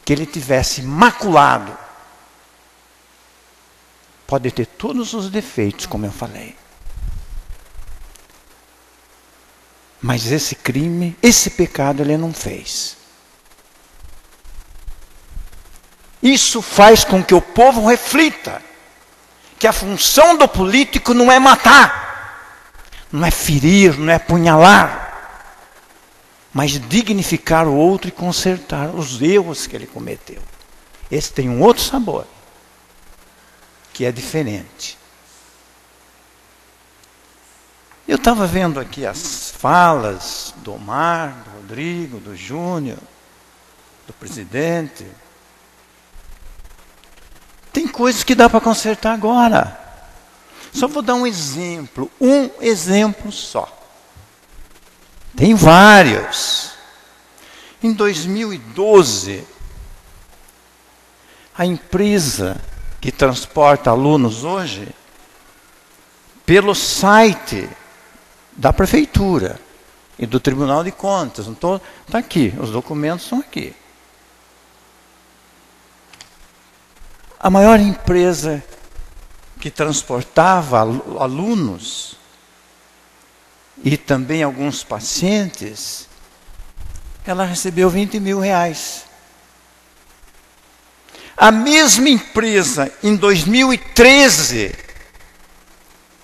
que ele tivesse maculado. Pode ter todos os defeitos, como eu falei. Mas esse crime, esse pecado ele não fez. Isso faz com que o povo reflita que a função do político não é matar, não é ferir, não é apunhalar, mas dignificar o outro e consertar os erros que ele cometeu. Esse tem um outro sabor, que é diferente. Eu estava vendo aqui as falas do Omar, do Rodrigo, do Júnior, do presidente. Tem coisas que dá para consertar agora. Só vou dar um exemplo só. Tem vários. Em 2012, a empresa que transporta alunos hoje, pelo site da prefeitura e do Tribunal de Contas, está aqui, os documentos estão aqui. A maior empresa que transportava alunos e também alguns pacientes, ela recebeu 20 mil reais. A mesma empresa, em 2013,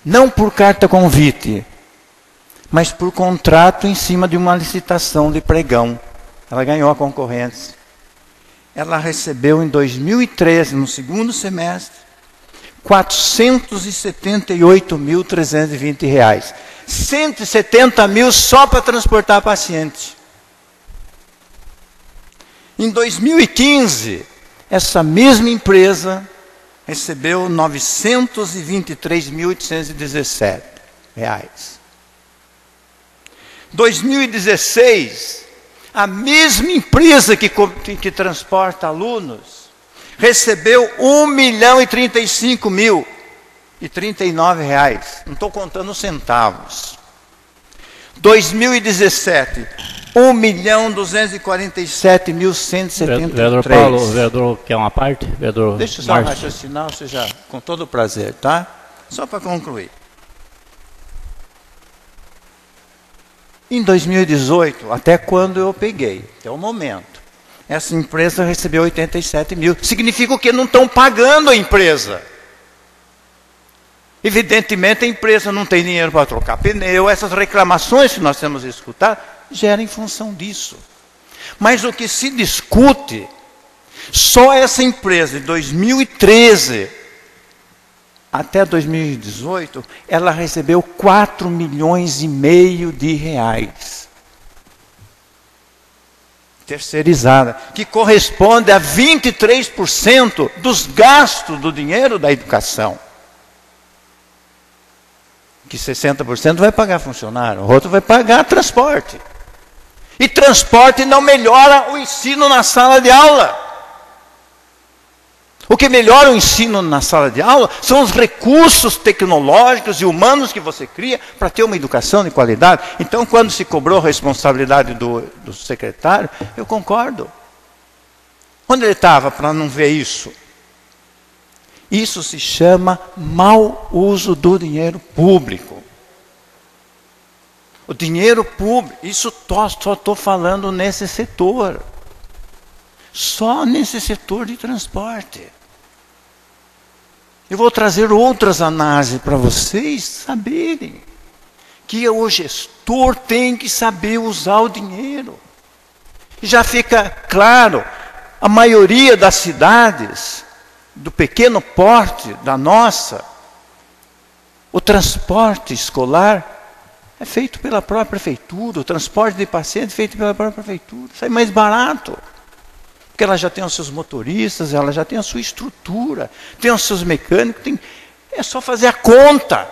não por carta convite, mas por contrato em cima de uma licitação de pregão, ela ganhou a concorrência. Ela recebeu em 2013, no segundo semestre, R$ 478.320. 170 mil só para transportar paciente. Em 2015, essa mesma empresa recebeu R$ 923.817. 2016, a mesma empresa que transporta alunos recebeu R$ 1.035.039. Não estou contando centavos. 2017, R$ 1.247.173. Vereador Paulo, o vereador quer uma parte? Vereador Deixa eu só raciocinar, você já, com todo o prazer, tá? Só para concluir. Em 2018, até quando eu peguei, até o momento, Essa empresa recebeu 87 mil. Significa que não estão pagando a empresa. Evidentemente a empresa não tem dinheiro para trocar pneu. Essas reclamações que nós temos escutado geram em função disso. Mas o que se discute, só essa empresa de 2013 até 2018, ela recebeu 4,5 milhões de reais. Terceirizada, que corresponde a 23% dos gastos do dinheiro da educação. Que 60% vai pagar funcionário, o outro vai pagar transporte. E transporte não melhora o ensino na sala de aula. O que melhora o ensino na sala de aula são os recursos tecnológicos e humanos que você cria para ter uma educação de qualidade. Então, quando se cobrou a responsabilidade do secretário, eu concordo. Onde ele estava para não ver isso? Isso se chama mau uso do dinheiro público. O dinheiro público, isso só estou falando nesse setor. Só nesse setor de transporte. Eu vou trazer outras análises para vocês saberem que o gestor tem que saber usar o dinheiro. E já fica claro, a maioria das cidades do pequeno porte da nossa, o transporte escolar é feito pela própria prefeitura, o transporte de pacientes é feito pela própria prefeitura. Sai mais barato. Porque ela já tem os seus motoristas, ela já tem a sua estrutura, tem os seus mecânicos, é só fazer a conta.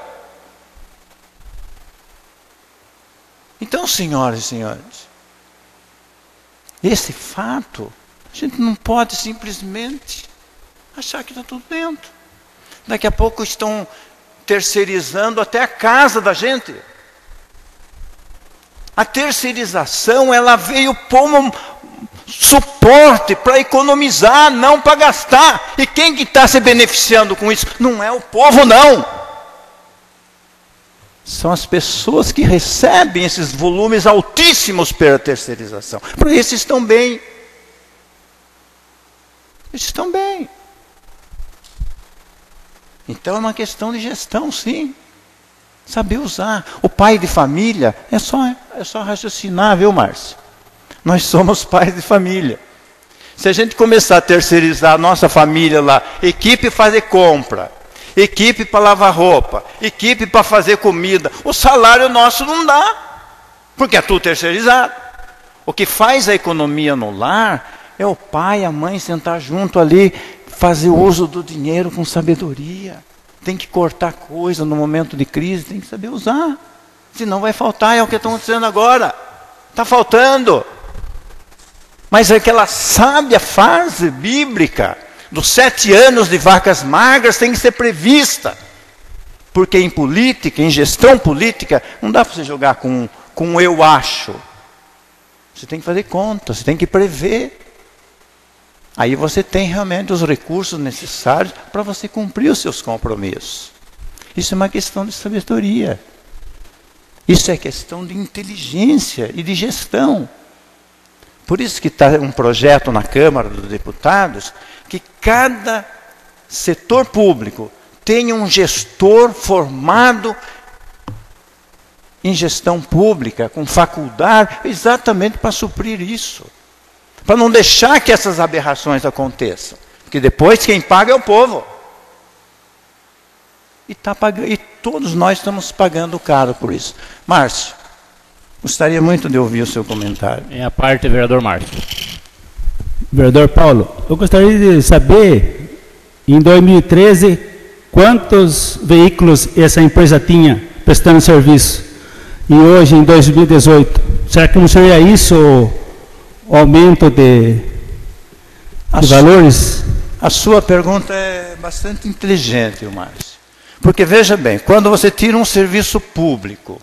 Então, senhoras e senhores, esse fato, a gente não pode simplesmente achar que está tudo dentro. Daqui a pouco estão terceirizando até a casa da gente. A terceirização, ela veio como suporte para economizar, não para gastar. E quem que está se beneficiando com isso? Não é o povo, não. São as pessoas que recebem esses volumes altíssimos pela terceirização. Por isso estão bem. Eles estão bem. Então é uma questão de gestão, sim. Saber usar. O pai de família é só raciocinar, viu, Márcio? Nós somos pais de família. Se a gente começar a terceirizar a nossa família lá, equipe fazer compra, equipe para lavar roupa, equipe para fazer comida, o salário nosso não dá, porque é tudo terceirizado. O que faz a economia no lar é o pai e a mãe sentar junto ali, fazer uso do dinheiro com sabedoria. Tem que cortar coisa no momento de crise, tem que saber usar. Senão vai faltar, é o que estão dizendo agora. Está faltando. Mas aquela sábia fase bíblica dos 7 anos de vacas magras tem que ser prevista. Porque em política, em gestão política, não dá para você jogar com eu acho. Você tem que fazer conta, você tem que prever. Aí você tem realmente os recursos necessários para você cumprir os seus compromissos. Isso é uma questão de sabedoria. Isso é questão de inteligência e de gestão. Por isso que está um projeto na Câmara dos Deputados que cada setor público tenha um gestor formado em gestão pública, com faculdade, exatamente para suprir isso. Para não deixar que essas aberrações aconteçam. Porque depois quem paga é o povo. E todos nós estamos pagando caro por isso. Márcio, gostaria muito de ouvir o seu comentário. É a parte do vereador Márcio. Vereador Paulo, eu gostaria de saber, em 2013, quantos veículos essa empresa tinha prestando serviço? E hoje, em 2018, será que não seria isso o aumento de valores? A sua pergunta é bastante inteligente, Márcio. Porque, veja bem, quando você tira um serviço público,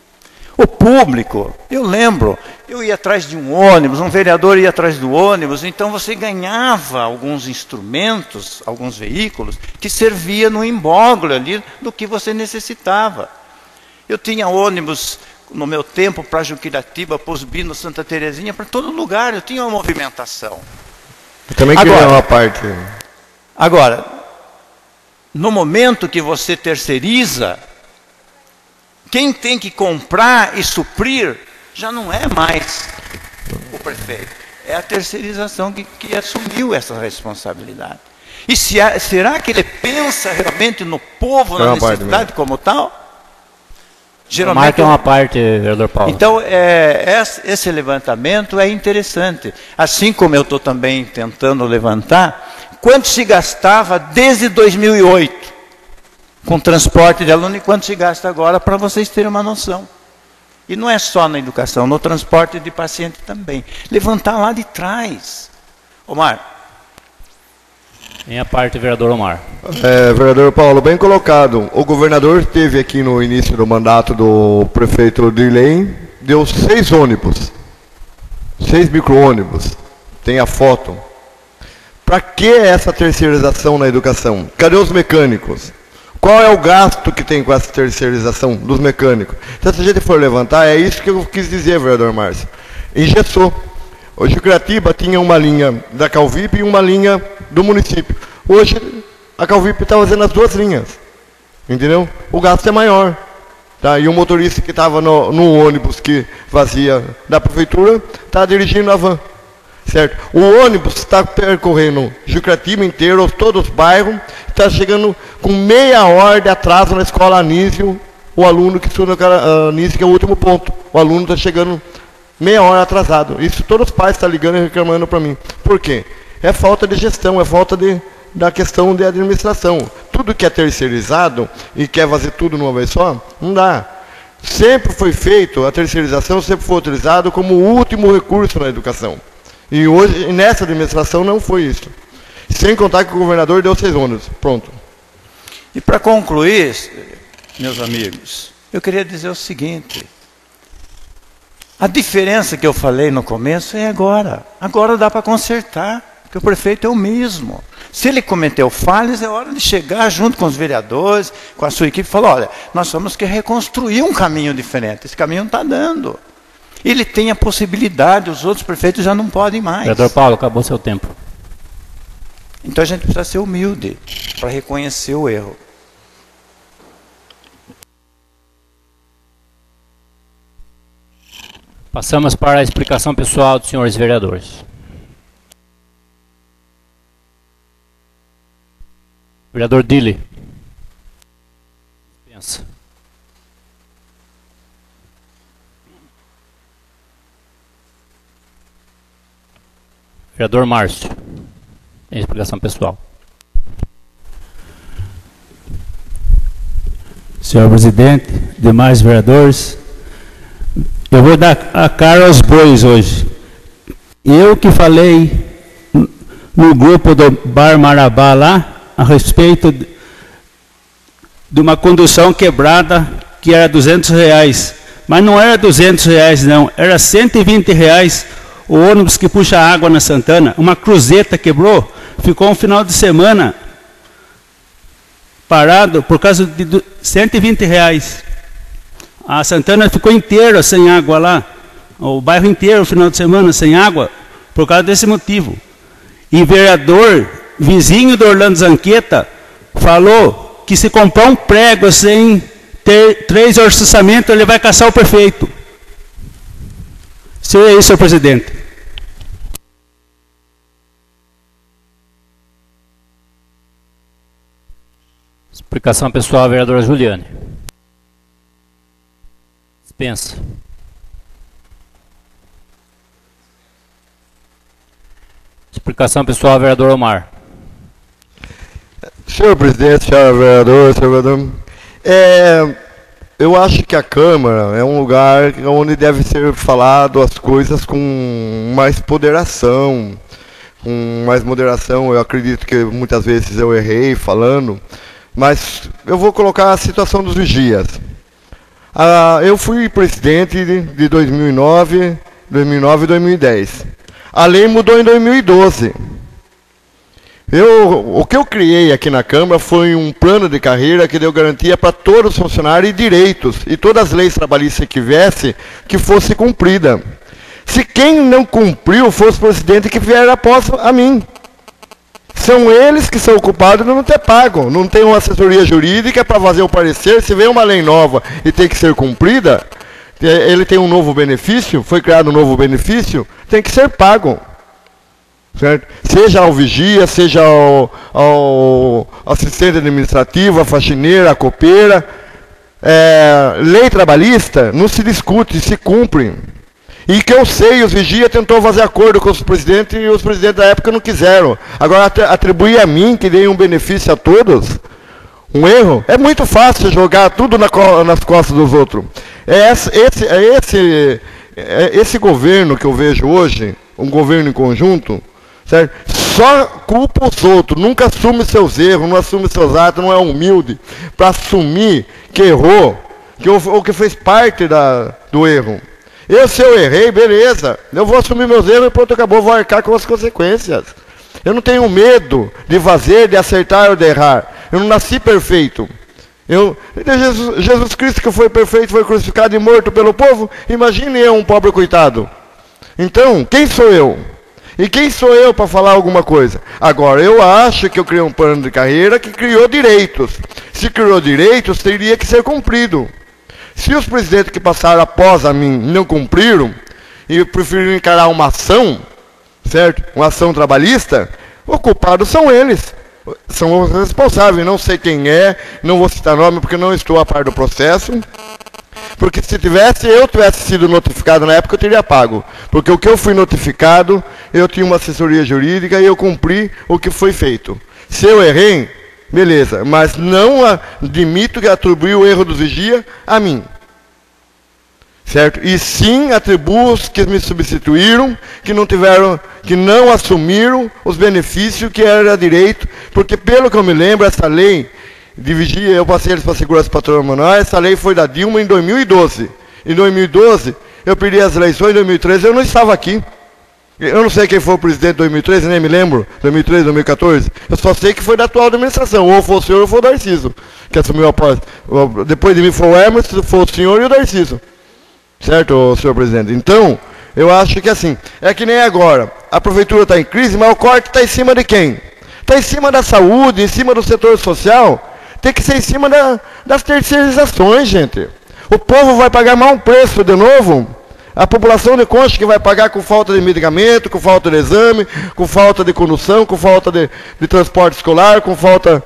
o público, eu lembro, eu ia atrás de um ônibus, um vereador ia atrás do ônibus, então você ganhava alguns instrumentos, alguns veículos, que servia no imbóglio ali do que você necessitava. Eu tinha ônibus no meu tempo para Juquiratiba, para Osbino, Santa Terezinha, para todo lugar, eu tinha uma movimentação. Eu também queria uma parte. Agora, no momento que você terceiriza, quem tem que comprar e suprir já não é mais o prefeito. É a terceirização que assumiu essa responsabilidade. E será que ele pensa realmente no povo, na necessidade como tal? Geralmente marca uma parte, vereador Paulo. Então, esse levantamento é interessante. Assim como eu estou também tentando levantar, quanto se gastava desde 2008 com transporte de aluno e quanto se gasta agora, para vocês terem uma noção. E não é só na educação, no transporte de paciente também. Levantar lá de trás. Omar. Minha parte, vereador Omar. Vereador Paulo, bem colocado. O governador esteve aqui no início do mandato do prefeito Dirley, deu 6 ônibus, 6 micro-ônibus. Tem a foto. Para que essa terceirização na educação? Cadê os mecânicos? Qual é o gasto que tem com essa terceirização dos mecânicos? Então, se a gente for levantar, é isso que eu quis dizer, vereador Márcio. Engessou. Hoje o Curitiba tinha uma linha da Calvip e uma linha do município. Hoje a Calvip está fazendo as 2 linhas. Entendeu? O gasto é maior. Tá? E o motorista que estava no ônibus que fazia da prefeitura está dirigindo a van. Certo? O ônibus está percorrendo Jucratiba inteiro, todos os bairros, está chegando com meia hora de atraso na escola Anísio, o aluno que estuda na Anísio, que é o último ponto. O aluno está chegando meia hora atrasado. Isso todos os pais estão ligando e reclamando para mim. Por quê? É falta de gestão, é falta da questão de administração. Tudo que é terceirizado e quer fazer tudo numa vez só, não dá. Sempre foi feito, a terceirização sempre foi utilizado como o último recurso na educação. E hoje, nessa administração, não foi isso. Sem contar que o governador deu 6 ônibus. Pronto. E para concluir, meus amigos, eu queria dizer o seguinte. A diferença que eu falei no começo é agora. Agora dá para consertar, porque o prefeito é o mesmo. Se ele cometeu falhas, é hora de chegar junto com os vereadores, com a sua equipe, e falar, olha, nós temos que reconstruir um caminho diferente. Esse caminho não está dando. Ele tem a possibilidade, os outros prefeitos já não podem mais. Vereador Paulo, acabou seu tempo. Então a gente precisa ser humilde para reconhecer o erro. Passamos para a explicação pessoal dos senhores vereadores. Vereador Dili. Pensa. Vereador Márcio. Tem explicação pessoal. Senhor presidente, demais vereadores, eu vou dar a cara aos bois hoje. Eu que falei no grupo do Bar Marabá lá, a respeito de uma condução quebrada que era R$200. Mas não era R$200 não, era R$120 o ônibus que puxa água na Santana. Uma cruzeta quebrou, ficou um final de semana parado por causa de R$120. A Santana ficou inteira sem água lá, o bairro inteiro, no final de semana, sem água, por causa desse motivo. E vereador, vizinho do Orlando Zanqueta, falou que se comprar um prego sem ter 3 orçamentos, ele vai caçar o prefeito. Isso é isso, senhor presidente. Explicação pessoal, vereadora Juliane. Dispensa. Explicação pessoal, vereador Omar. Senhor presidente, senhor vereador, eu acho que a Câmara é um lugar onde deve ser falado as coisas com mais ponderação, com mais moderação. Eu acredito que muitas vezes eu errei falando, mas eu vou colocar a situação dos vigias. Eu fui presidente de 2009 e 2010. A lei mudou em 2012. O que eu criei aqui na Câmara foi um plano de carreira que deu garantia para todos os funcionários e direitos, e todas as leis trabalhistas que tivesse, que fosse cumprida. Se quem não cumpriu fosse o presidente que vier após a mim. São eles que são culpados de não ter pago. Não tem uma assessoria jurídica para fazer o parecer. Se vem uma lei nova e tem que ser cumprida, ele tem um novo benefício, foi criado um novo benefício, tem que ser pago. Certo? Seja ao vigia, seja ao assistente administrativo, a faxineira, a copeira. Lei trabalhista não se discute, se cumpre. E que eu sei, os vigia tentou fazer acordo com os presidentes e os presidentes da época não quiseram. Agora, atribuir a mim, que dei um benefício a todos, um erro, é muito fácil jogar tudo nas costas dos outros. Esse governo que eu vejo hoje, um governo em conjunto, certo? Só culpa os outros, nunca assume seus erros, não assume seus atos, não é humilde para assumir que errou, ou que fez parte do erro. Se eu errei, beleza, eu vou assumir meus erros e pronto, acabou, vou arcar com as consequências. Eu não tenho medo de fazer, de acertar ou de errar. Eu não nasci perfeito. Jesus Cristo, que foi perfeito, foi crucificado e morto pelo povo, imagine eu, um pobre coitado. Então, quem sou eu? E quem sou eu para falar alguma coisa? Agora, eu acho que eu criei um plano de carreira que criou direitos. Se criou direitos, teria que ser cumprido. Se os presidentes que passaram após a mim não cumpriram e preferiram encarar uma ação, certo? Uma ação trabalhista, os culpados são eles. São os responsáveis. Não sei quem é, não vou citar nome porque não estou a par do processo. Porque se eu tivesse sido notificado na época, eu teria pago. Porque o que eu fui notificado, eu tinha uma assessoria jurídica e eu cumpri o que foi feito. Se eu errei, beleza, mas não admito que atribui o erro dos vigia a mim. Certo? E sim atribuo os que me substituíram, que não assumiram os benefícios que era direito, porque pelo que eu me lembro, essa lei de vigia, eu passei eles para a segurança patrimonial, essa lei foi da Dilma em 2012. Em 2012, eu perdi as eleições, em 2013 eu não estava aqui. Eu não sei quem foi o presidente de 2013, nem me lembro, 2013, 2014. Eu só sei que foi da atual administração, ou foi o senhor ou foi o Darciso, que assumiu a posse. Depois de mim foi o Hermes, foi o senhor e o Darciso. Certo, senhor presidente? Então, eu acho que assim, é que nem agora, a prefeitura está em crise, mas o corte está em cima de quem? Está em cima da saúde, em cima do setor social, tem que ser em cima das terceirizações, gente. O povo vai pagar mais um preço de novo. A população de Conchas que vai pagar com falta de medicamento, com falta de exame, com falta de condução, com falta de transporte escolar, com falta...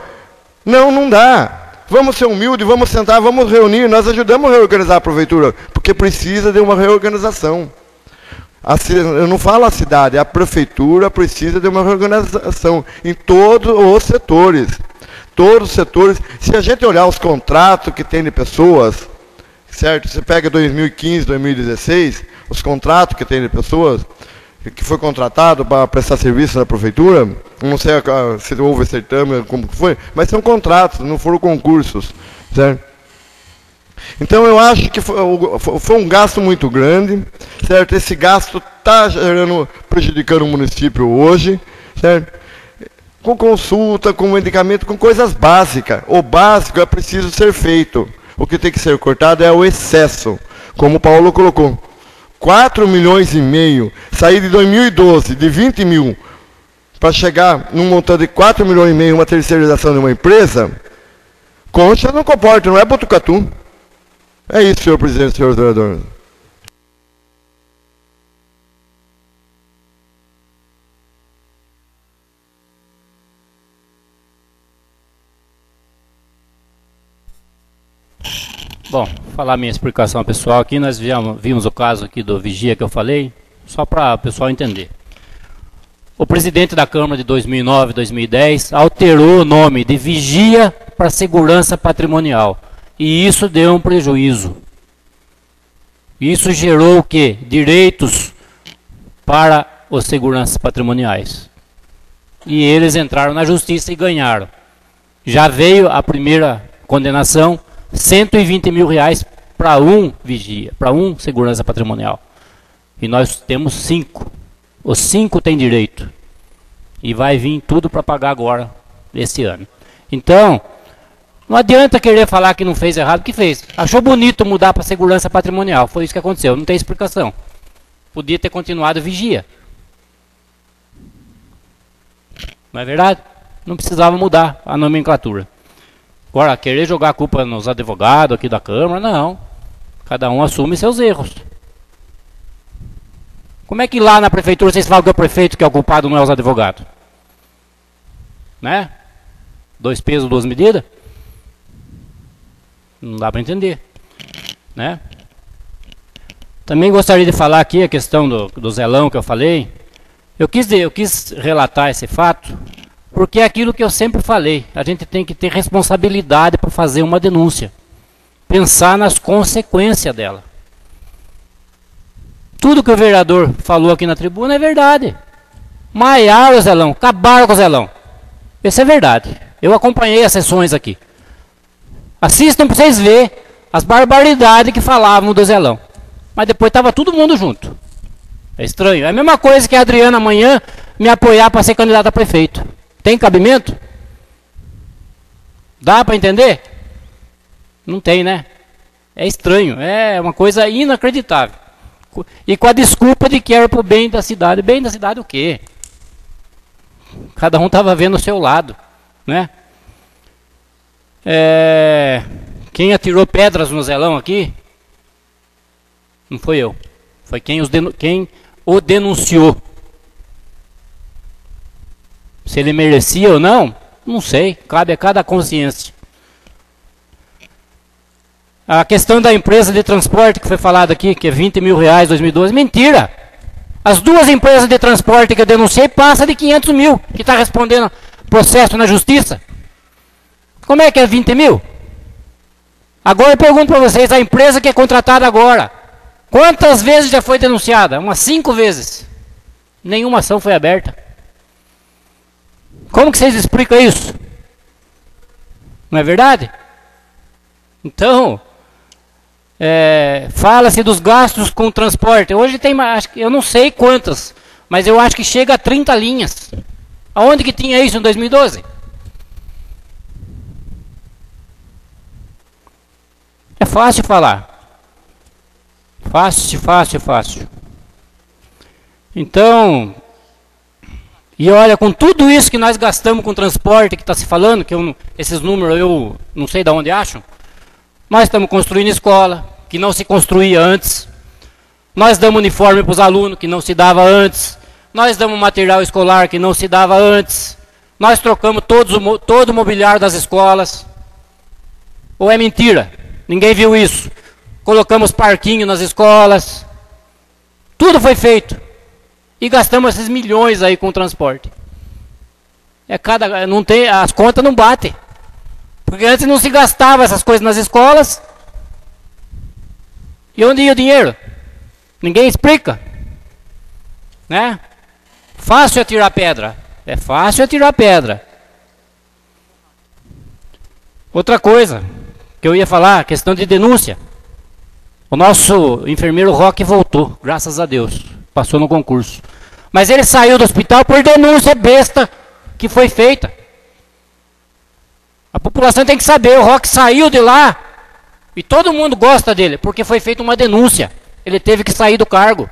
Não dá. Vamos ser humildes, vamos sentar, vamos reunir. Nós ajudamos a reorganizar a prefeitura, porque precisa de uma reorganização. Eu não falo a cidade, a prefeitura precisa de uma reorganização em todos os setores. Todos os setores. Se a gente olhar os contratos que tem de pessoas... Certo? Você pega 2015, 2016, os contratos que tem de pessoas que foi contratado para prestar serviço na prefeitura, não sei se houve certame, como foi, mas são contratos, não foram concursos. Certo? Então eu acho que foi um gasto muito grande, certo? Esse gasto está prejudicando o município hoje, certo? Com consulta, com medicamento, com coisas básicas. O básico é preciso ser feito. O que tem que ser cortado é o excesso, como o Paulo colocou. 4,5 milhões, sair de 2012, de 20 mil, para chegar num montante de 4,5 milhões, uma terceirização de uma empresa, Conchas não comporta, não é Botucatu. É isso, senhor presidente, senhor vereador. Bom, falar minha explicação pessoal aqui, nós vimos o caso aqui do vigia que eu falei, só para o pessoal entender. O presidente da Câmara de 2009 e 2010 alterou o nome de vigia para segurança patrimonial. E isso deu um prejuízo. Isso gerou o quê? Direitos para os seguranças patrimoniais. E eles entraram na justiça e ganharam. Já veio a primeira condenação, 120 mil reais para um vigia, para um segurança patrimonial. E nós temos 5. Os 5 têm direito. E vai vir tudo para pagar agora, esse ano. Então, não adianta querer falar que não fez errado, que fez. Achou bonito mudar para segurança patrimonial. Foi isso que aconteceu, não tem explicação. Podia ter continuado vigia. Não é verdade? Não precisava mudar a nomenclatura. Agora, querer jogar a culpa nos advogados aqui da Câmara, não. Cada um assume seus erros. Como é que lá na prefeitura vocês falam que é o prefeito que é o culpado, não é os advogados? Né? 2 pesos, 2 medidas? Não dá para entender. Né? Também gostaria de falar aqui a questão do zelão que eu falei. Eu quis relatar esse fato, porque é aquilo que eu sempre falei. A gente tem que ter responsabilidade para fazer uma denúncia. Pensar nas consequências dela. Tudo que o vereador falou aqui na tribuna é verdade. Maiaram o zelão, acabaram com o zelão. Isso é verdade. Eu acompanhei as sessões aqui. Assistam para vocês verem as barbaridades que falavam do zelão. Mas depois estava todo mundo junto. É estranho. É a mesma coisa que a Adriana amanhã me apoiar para ser candidata a prefeito. Tem cabimento? Dá para entender? Não tem, né? É estranho. É uma coisa inacreditável. E com a desculpa de que era para o bem da cidade. Bem da cidade o quê? Cada um estava vendo o seu lado. Né? Quem atirou pedras no zelão aqui não foi eu. Foi quem o denunciou. Se ele merecia ou não, não sei. Cabe a cada consciência. A questão da empresa de transporte que foi falada aqui, que é 20 mil reais em 2012, mentira! As 2 empresas de transporte que eu denunciei passam de 500 mil, que está respondendo processo na justiça. Como é que é 20 mil? Agora eu pergunto para vocês, a empresa que é contratada agora, quantas vezes já foi denunciada? Umas 5 vezes. Nenhuma ação foi aberta. Como que vocês explicam isso? Não é verdade? Então, fala-se dos gastos com transporte. Hoje tem, eu não sei quantas, mas eu acho que chega a 30 linhas. Aonde que tinha isso em 2012? É fácil falar. Fácil. Então, e olha, com tudo isso que nós gastamos com transporte, que está se falando, que esses números eu não sei de onde acham, nós estamos construindo escola, que não se construía antes. Nós damos uniforme para os alunos, que não se dava antes. Nós damos material escolar, que não se dava antes. Nós trocamos todo o mobiliário das escolas. Ou é mentira? Ninguém viu isso. Colocamos parquinho nas escolas. Tudo foi feito. E gastamos esses milhões aí com o transporte. Não tem, as contas não batem. Porque antes não se gastava essas coisas nas escolas. E onde ia o dinheiro? Ninguém explica. Né? Fácil atirar pedra. É fácil atirar pedra. Outra coisa que eu ia falar, questão de denúncia. O nosso enfermeiro Roque voltou, graças a Deus. Passou no concurso. Mas ele saiu do hospital por denúncia besta que foi feita. A população tem que saber, o Roque saiu de lá e todo mundo gosta dele, porque foi feita uma denúncia. Ele teve que sair do cargo.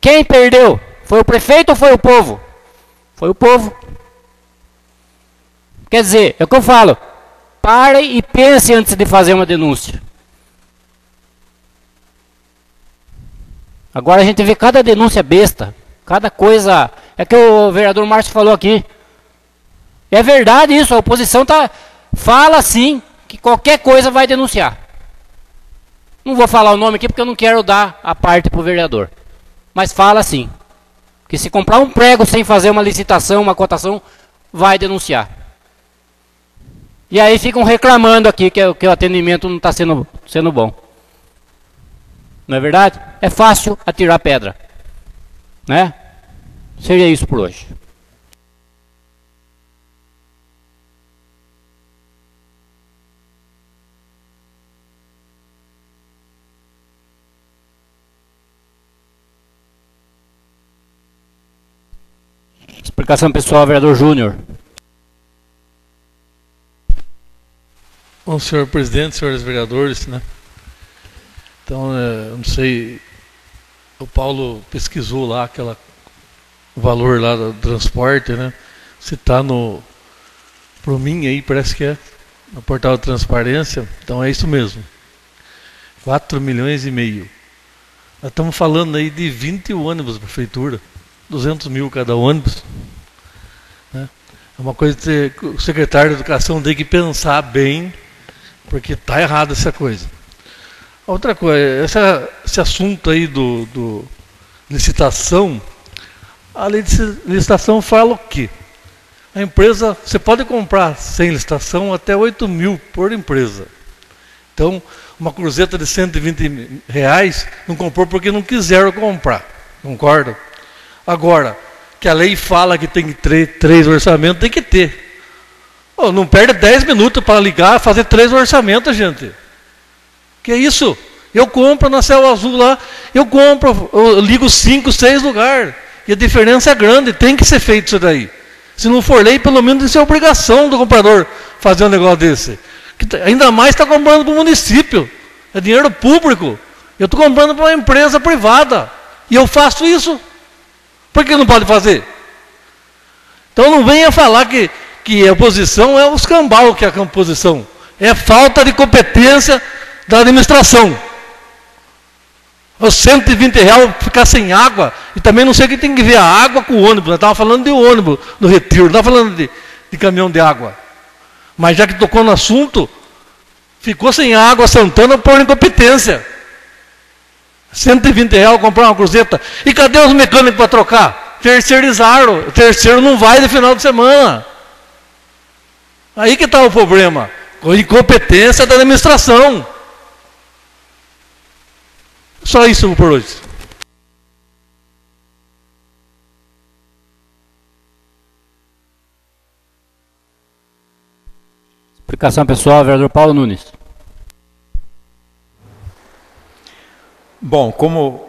Quem perdeu? Foi o prefeito ou foi o povo? Foi o povo. Quer dizer, é o que eu falo. Pare e pense antes de fazer uma denúncia. Agora a gente vê cada denúncia besta, cada coisa. É que o vereador Márcio falou aqui. É verdade isso, a oposição fala assim, que qualquer coisa vai denunciar. Não vou falar o nome aqui porque eu não quero dar a parte para o vereador. Mas fala assim, que se comprar um prego sem fazer uma licitação, uma cotação, vai denunciar. E aí ficam reclamando aqui que o atendimento não está sendo bom. Não é verdade? É fácil atirar pedra. Né? Seria isso por hoje. Explicação pessoal, vereador Júnior. Bom, senhor presidente, senhores vereadores, né? Então, eu não sei, o Paulo pesquisou lá o valor lá do transporte, né? se está pro mim aí, parece que é no portal de transparência, então é isso mesmo. 4,5 milhões. Nós estamos falando aí de 20 ônibus da prefeitura, 200 mil cada ônibus. Né? É uma coisa que o secretário de Educação tem que pensar bem, porque está errado essa coisa. Outra coisa, esse assunto aí do licitação, a lei de licitação fala o quê? A empresa, você pode comprar sem licitação até 8 mil por empresa. Então, uma cruzeta de R$120 não comprou porque não quiseram comprar. Concorda? Agora, que a lei fala que tem que ter 3 orçamentos, tem que ter. Oh, não perde 10 minutos para ligar e fazer 3 orçamentos, gente. Que isso? Eu compro na Céu Azul lá, eu ligo 5, 6 lugares. E a diferença é grande, tem que ser feito isso daí. Se não for lei, pelo menos isso é obrigação do comprador fazer um negócio desse. Ainda mais está comprando para o município. É dinheiro público. Eu estou comprando para uma empresa privada. E eu faço isso. Por que não pode fazer? Então não venha falar que a oposição é o escambau que é a oposição. É falta de competência da administração. Os R$120 ficar sem água, e também não sei quem tem que ver a água com o ônibus. Nós estávamos falando de ônibus no Retiro, não estava falando de caminhão de água. Mas já que tocou no assunto, ficou sem água Santana por incompetência. R$120 comprar uma cruzeta. E cadê os mecânicos para trocar? Terceirizaram. O terceiro não vai de final de semana. Aí que está o problema. Com incompetência da administração. Só isso por hoje. Explicação pessoal, vereador Paulo Nunes. Bom, como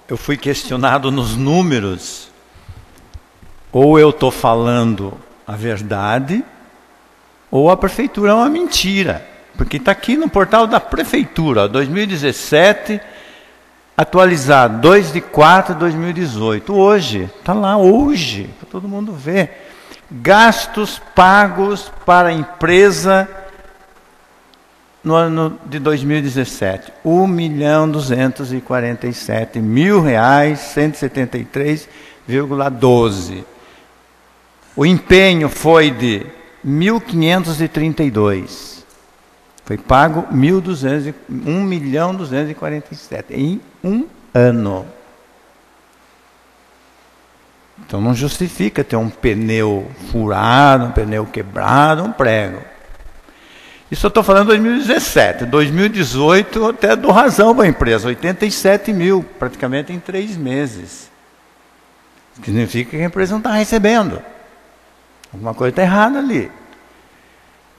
eu fui questionado nos números, ou eu estou falando a verdade, ou a prefeitura é uma mentira. Porque está aqui no portal da prefeitura, 2017... atualizado, 2/4/2018. Hoje, está lá hoje, para todo mundo ver. Gastos pagos para a empresa no ano de 2017. R$1.247.000, 173,12. O empenho foi de 1.532. Foi pago 1.247 em um ano. Então não justifica ter um pneu furado, um pneu quebrado, um prego. Isso eu estou falando em 2017. 2018 eu até dou razão para a empresa, 87 mil, praticamente em 3 meses. Significa que a empresa não está recebendo. Alguma coisa está errada ali.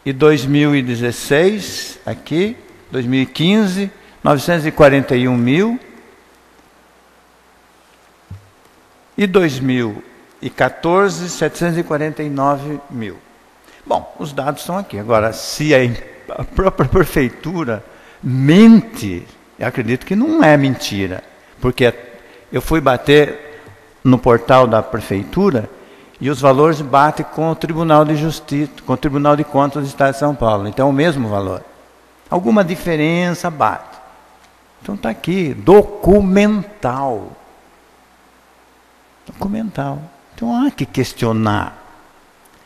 E 2016, aqui, 2015, 941 mil. E 2014, 749 mil. Bom, os dados estão aqui. Agora, se a própria prefeitura mente, eu acredito que não é mentira. Porque eu fui bater no portal da prefeitura e os valores batem com o Tribunal de Justiça, com o Tribunal de Contas do Estado de São Paulo. Então é o mesmo valor. Alguma diferença bate. Então está aqui, documental. Documental. Então há que questionar.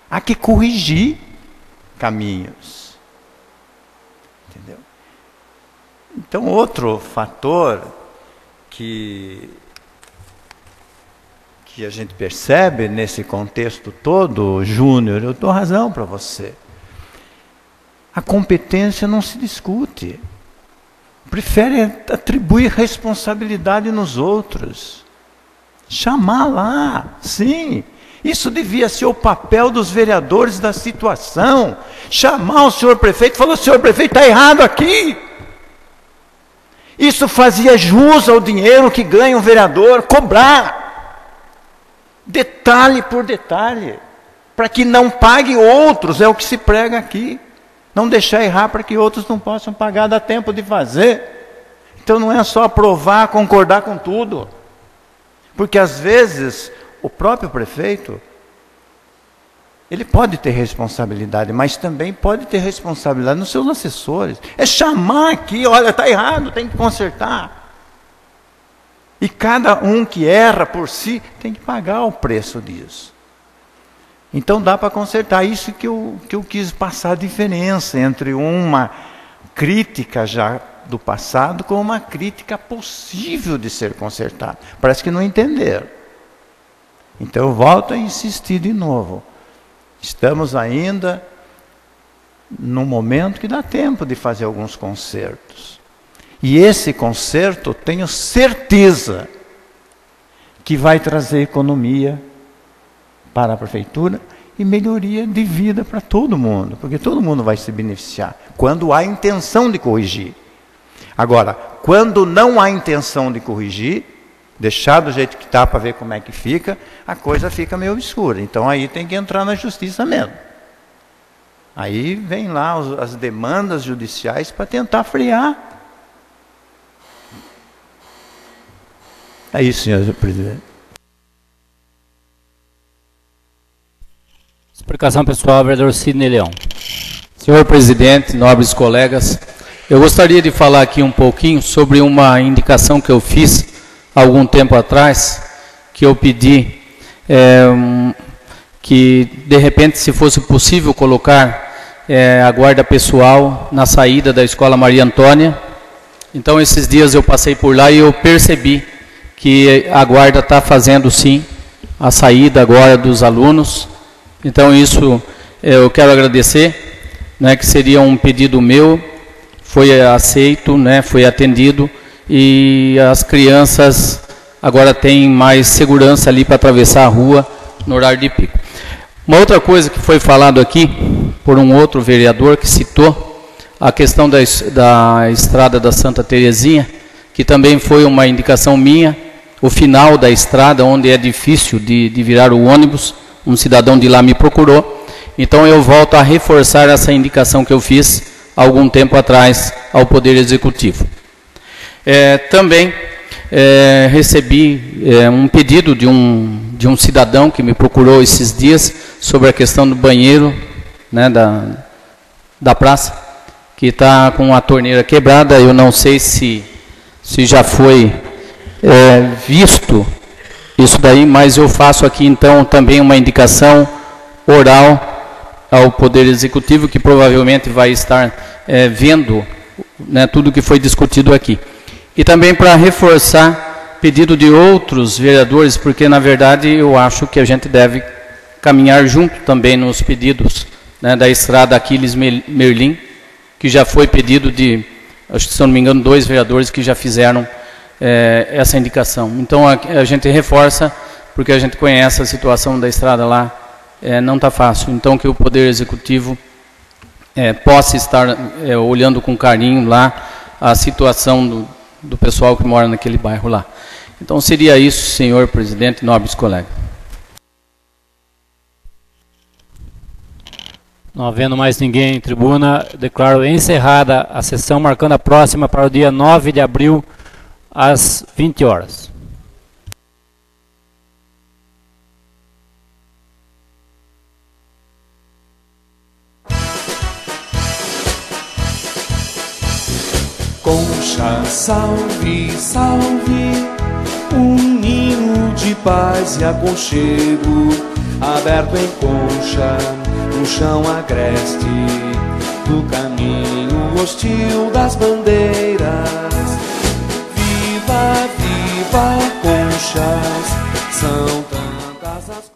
Há que corrigir caminhos. Entendeu? Então outro fator que a gente percebe nesse contexto todo, Júnior, eu dou razão para você. A competência não se discute. Prefere atribuir responsabilidade nos outros. Chamar lá, sim. Isso devia ser o papel dos vereadores da situação. Chamar o senhor prefeito e falar, senhor prefeito, está errado aqui. Isso fazia jus ao dinheiro que ganha um vereador, cobrar. Detalhe por detalhe. Para que não pague outros, é o que se prega aqui. Não deixar errar para que outros não possam pagar, dá tempo de fazer. Então não é só aprovar, concordar com tudo. Porque às vezes o próprio prefeito Ele pode ter responsabilidade, mas também pode ter responsabilidade nos seus assessores. É chamar aqui, olha, está errado, tem que consertar. E cada um que erra por si tem que pagar o preço disso. Então dá para consertar. Isso que eu quis passar a diferença entre uma crítica já do passado com uma crítica possível de ser consertada. Parece que não entenderam. Então eu volto a insistir de novo. Estamos ainda num momento que dá tempo de fazer alguns consertos. E esse conserto, tenho certeza que vai trazer economia para a prefeitura e melhoria de vida para todo mundo, porque todo mundo vai se beneficiar, quando há intenção de corrigir. Agora, quando não há intenção de corrigir, deixar do jeito que está para ver como é que fica, a coisa fica meio obscura. Então aí tem que entrar na justiça mesmo. Aí vem lá as demandas judiciais para tentar frear. É isso, senhor presidente. Explicação pessoal, vereador Sidney Leão. Senhor presidente, nobres colegas, eu gostaria de falar aqui um pouquinho sobre uma indicação que eu fiz há algum tempo atrás, que eu pedi que, de repente, se fosse possível colocar a guarda pessoal na saída da Escola Maria Antônia. Então, esses dias eu passei por lá e eu percebi que a guarda está fazendo, sim, a saída agora dos alunos. Então, isso eu quero agradecer, né, que seria um pedido meu, foi aceito, né, foi atendido, e as crianças agora têm mais segurança ali para atravessar a rua no horário de pico. Uma outra coisa que foi falado aqui por um outro vereador que citou a questão da estrada da Santa Terezinha, que também foi uma indicação minha, o final da estrada, onde é difícil de virar o ônibus, um cidadão de lá me procurou, então eu volto a reforçar essa indicação que eu fiz há algum tempo atrás ao Poder Executivo. Também recebi um pedido de um cidadão que me procurou esses dias sobre a questão do banheiro, né, da praça, que está com a torneira quebrada. Eu não sei se já foi visto isso daí, mas eu faço aqui então também uma indicação oral ao Poder Executivo, que provavelmente vai estar vendo, né, tudo que foi discutido aqui. E também para reforçar pedido de outros vereadores, porque na verdade eu acho que a gente deve caminhar junto também nos pedidos, né, da estrada Aquiles Merlim, que já foi pedido de, acho que se não me engano, 2 vereadores que já fizeram essa indicação. Então a gente reforça, porque a gente conhece a situação da estrada lá, não está fácil. Então que o Poder Executivo possa estar olhando com carinho lá a situação do pessoal que mora naquele bairro lá. Então seria isso, senhor presidente, nobres colegas. Não havendo mais ninguém em tribuna, declaro encerrada a sessão, marcando a próxima para o dia 9 de abril, às 20 horas. Concha, salve, salve, um ninho de paz e aconchego, aberto em Concha, no chão agreste, do caminho hostil das bandeiras. Viva, viva Conchas, são tantas as